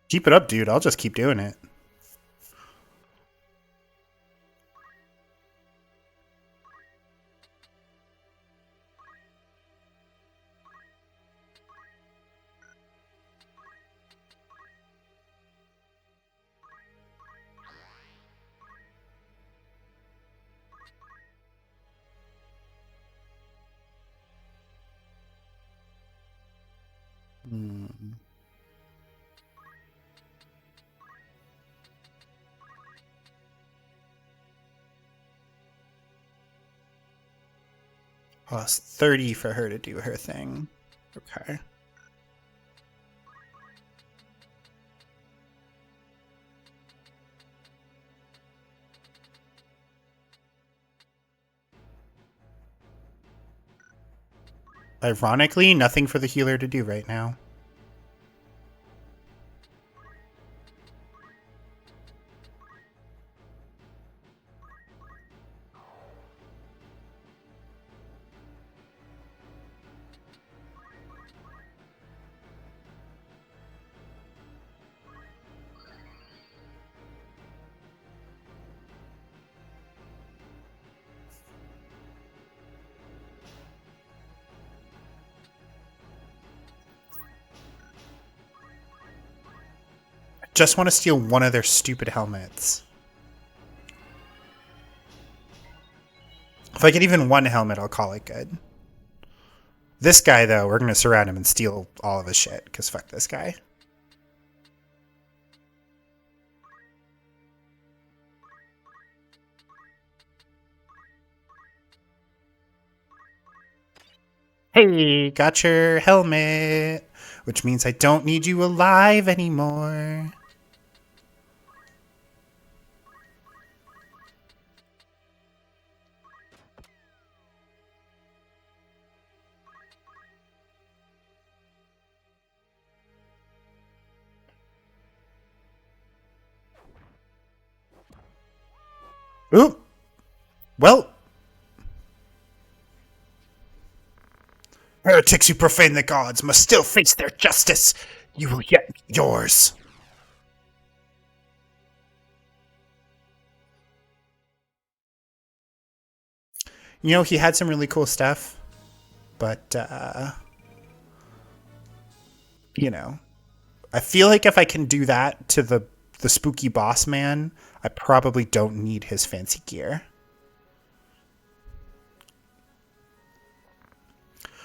Speaker 1: Keep it up, dude. I'll just keep doing it. Hmm. Plus 30 for her to do her thing. Okay. Ironically, nothing for the healer to do right now. Just want to steal one of their stupid helmets. If I get even one helmet, I'll call it good. This guy, though, we're going to surround him and steal all of his shit, because fuck this guy. Hey, got your helmet, which means I don't need you alive anymore. Ooh. Well. Heretics who profane the gods must still face their justice. You will yet be yours. You know, he had some really cool stuff, but, you know, I feel like if I can do that to the spooky boss man, I probably don't need his fancy gear.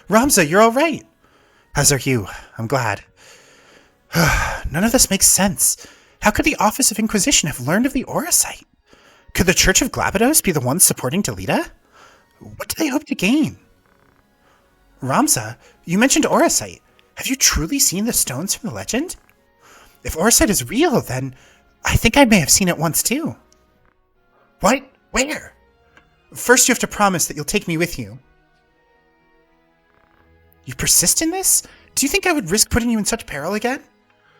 Speaker 1: Ramza, you're all right. As are you. I'm glad. None of this makes sense. How could the Office of Inquisition have learned of the Aura site? Could the Church of Glabados be the ones supporting Delita? What do they hope to gain? Ramza, you mentioned Auracite. Have you truly seen the stones from the legend? If Auracite is real, then I think I may have seen it once too. What? Where? First you have to promise that you'll take me with you. You persist in this? Do you think I would risk putting you in such peril again?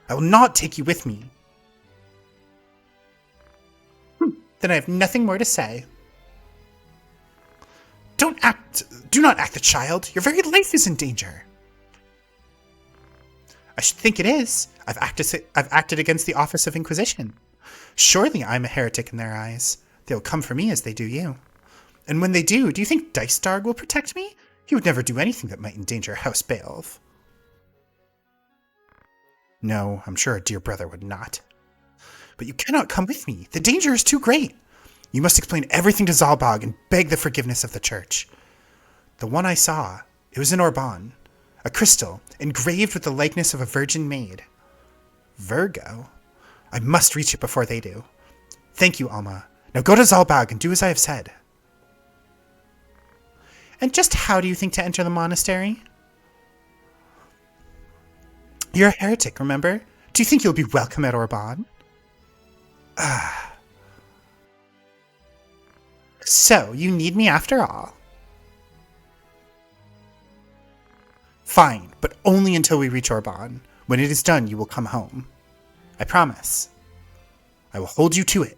Speaker 1: I will not take you with me. Then I have nothing more to say. Do not act the child. Your very life is in danger. I should think it is. I've acted against the Office of Inquisition. Surely I'm a heretic in their eyes. They'll come for me as they do you. And when they do you think Dice Darg will protect me? He would never do anything that might endanger House Beowulf. No, I'm sure a dear brother would not. But you cannot come with me. The danger is too great. You must explain everything to Zalbog and beg the forgiveness of the church. The one I saw, it was in Orban. A crystal, engraved with the likeness of a virgin maid. Virgo? I must reach it before they do. Thank you, Alma. Now go to Zalbag and do as I have said. And just how do you think to enter the monastery? You're a heretic, remember? Do you think you'll be welcome at Orban? So, you need me after all. Fine, but only until we reach Orban. When it is done, you will come home. I promise. I will hold you to it.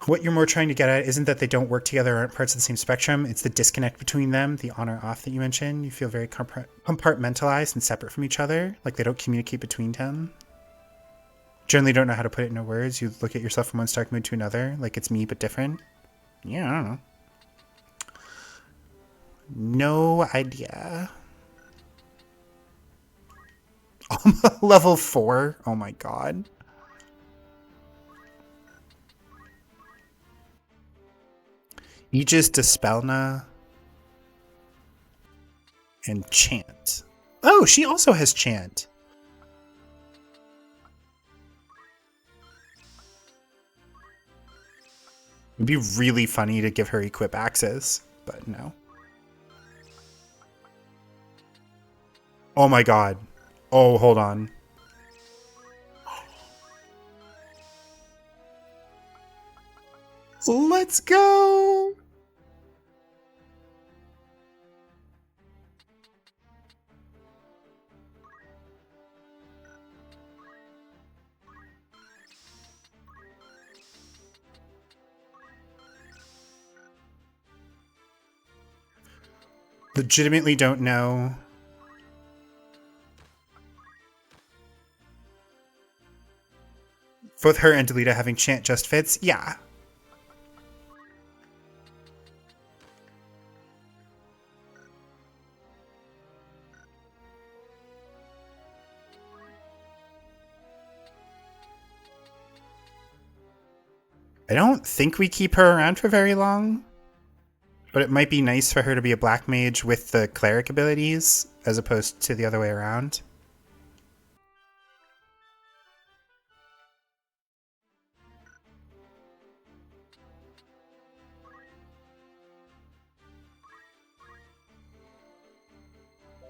Speaker 1: What you're more trying to get at isn't that they don't work together or aren't parts of the same spectrum. It's the disconnect between them, the on or off that you mentioned. You feel very compartmentalized and separate from each other, like they don't communicate between them. Generally don't know how to put it into words. You look at yourself from one stark mood to another, like it's me but different. Yeah, I don't know. No idea. Level 4? Oh my god. Aegis, Dispelna, and Chant. Oh, she also has Chant. It'd be really funny to give her equip access, but no. Oh my god. Oh, hold on. Let's go! Legitimately don't know. Both her and Delita having chant just fits. Yeah. I don't think we keep her around for very long, but it might be nice for her to be a black mage with the cleric abilities as opposed to the other way around.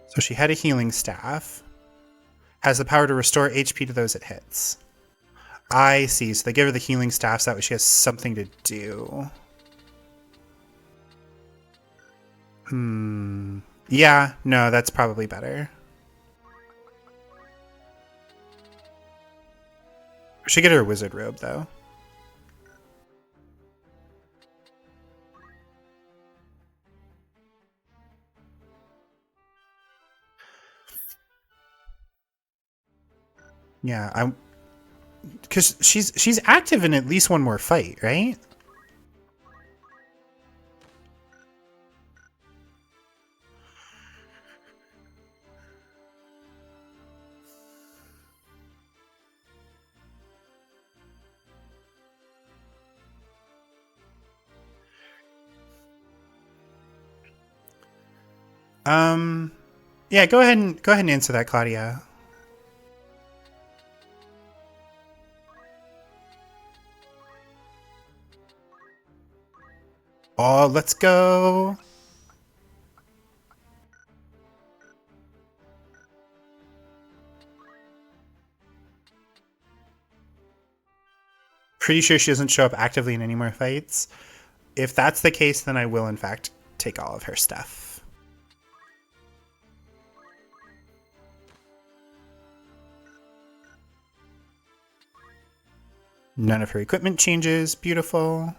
Speaker 1: So she had a healing staff, has the power to restore HP to those it hits. I see. So they give her the healing staff so that way she has something to do. Yeah, no, that's probably better. We should get her a wizard robe, though. Yeah, I because she's active in at least one more fight, right? Yeah, go ahead and answer that, Claudia. Oh, let's go. Pretty sure she doesn't show up actively in any more fights. If that's the case, then I will in fact take all of her stuff. None of her equipment changes. Beautiful.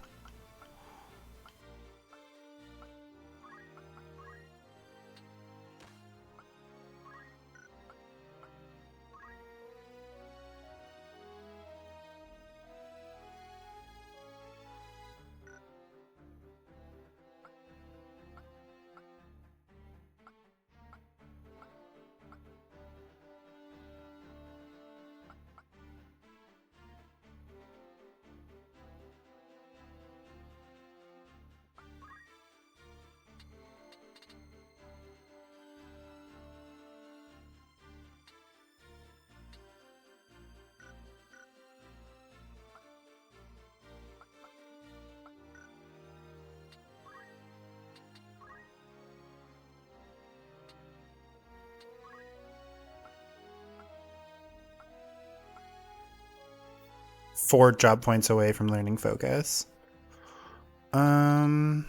Speaker 1: Four job points away from learning focus. After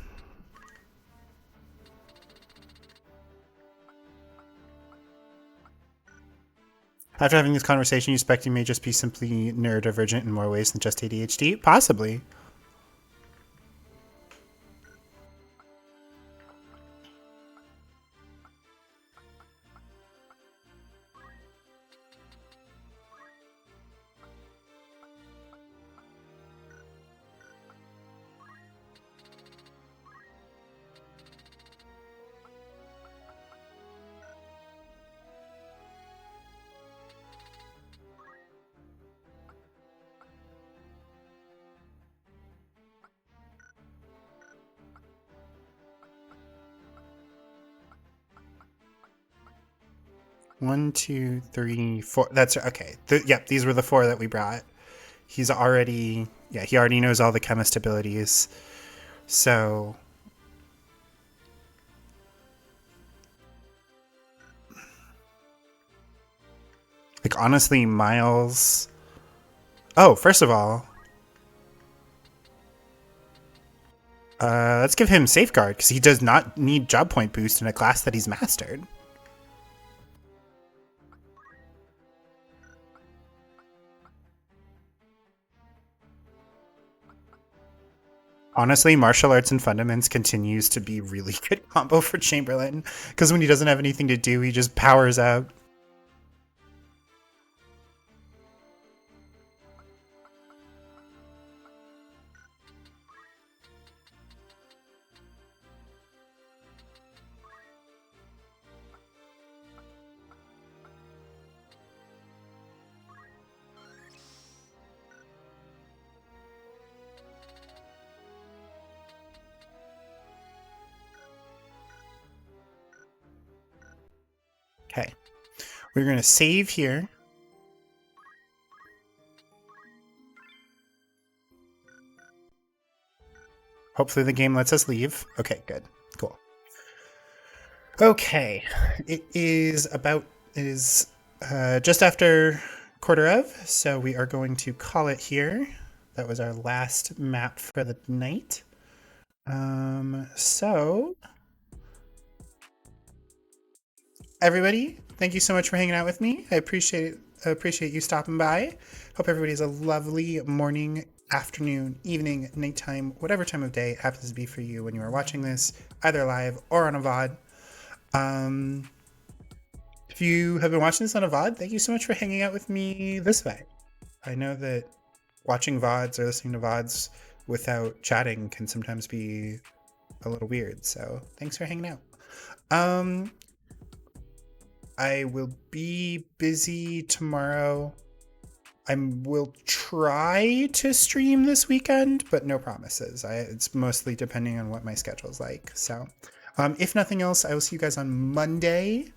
Speaker 1: having this conversation, you suspect you may just be simply neurodivergent in more ways than just ADHD? Possibly. One, two, three, four. That's okay. Yep, these were the four that we brought. He already knows all the chemist abilities. So, like, honestly, Miles. Oh, first of all, Let's give him Safeguard, because he does not need job point boost in a class that he's mastered. Honestly, martial arts and fundaments continues to be really good combo for Chamberlain, because when he doesn't have anything to do, he just powers out. Okay, we're going to save here. Hopefully the game lets us leave. Okay, good. Cool. Okay, it is just after quarter of, so we are going to call it here. That was our last map for the night. So everybody, thank you so much for hanging out with me. I appreciate you stopping by. Hope everybody has a lovely morning, afternoon, evening, nighttime, whatever time of day it happens to be for you when you are watching this, either live or on a VOD. If you have been watching this on a VOD, thank you so much for hanging out with me this way. I know that watching VODs or listening to VODs without chatting can sometimes be a little weird, so thanks for hanging out. I will be busy tomorrow. I will try to stream this weekend, but no promises. It's mostly depending on what my schedule is like. So, if nothing else, I will see you guys on Monday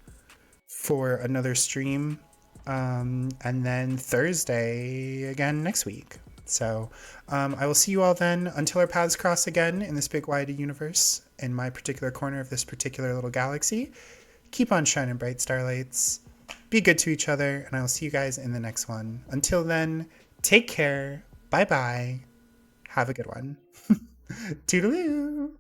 Speaker 1: for another stream, and then Thursday again next week. So, I will see you all then until our paths cross again in this big wide universe, in my particular corner of this particular little galaxy. Keep on shining bright, starlights. Be good to each other, and I will see you guys in the next one. Until then, take care. Bye-bye. Have a good one. Toodaloo.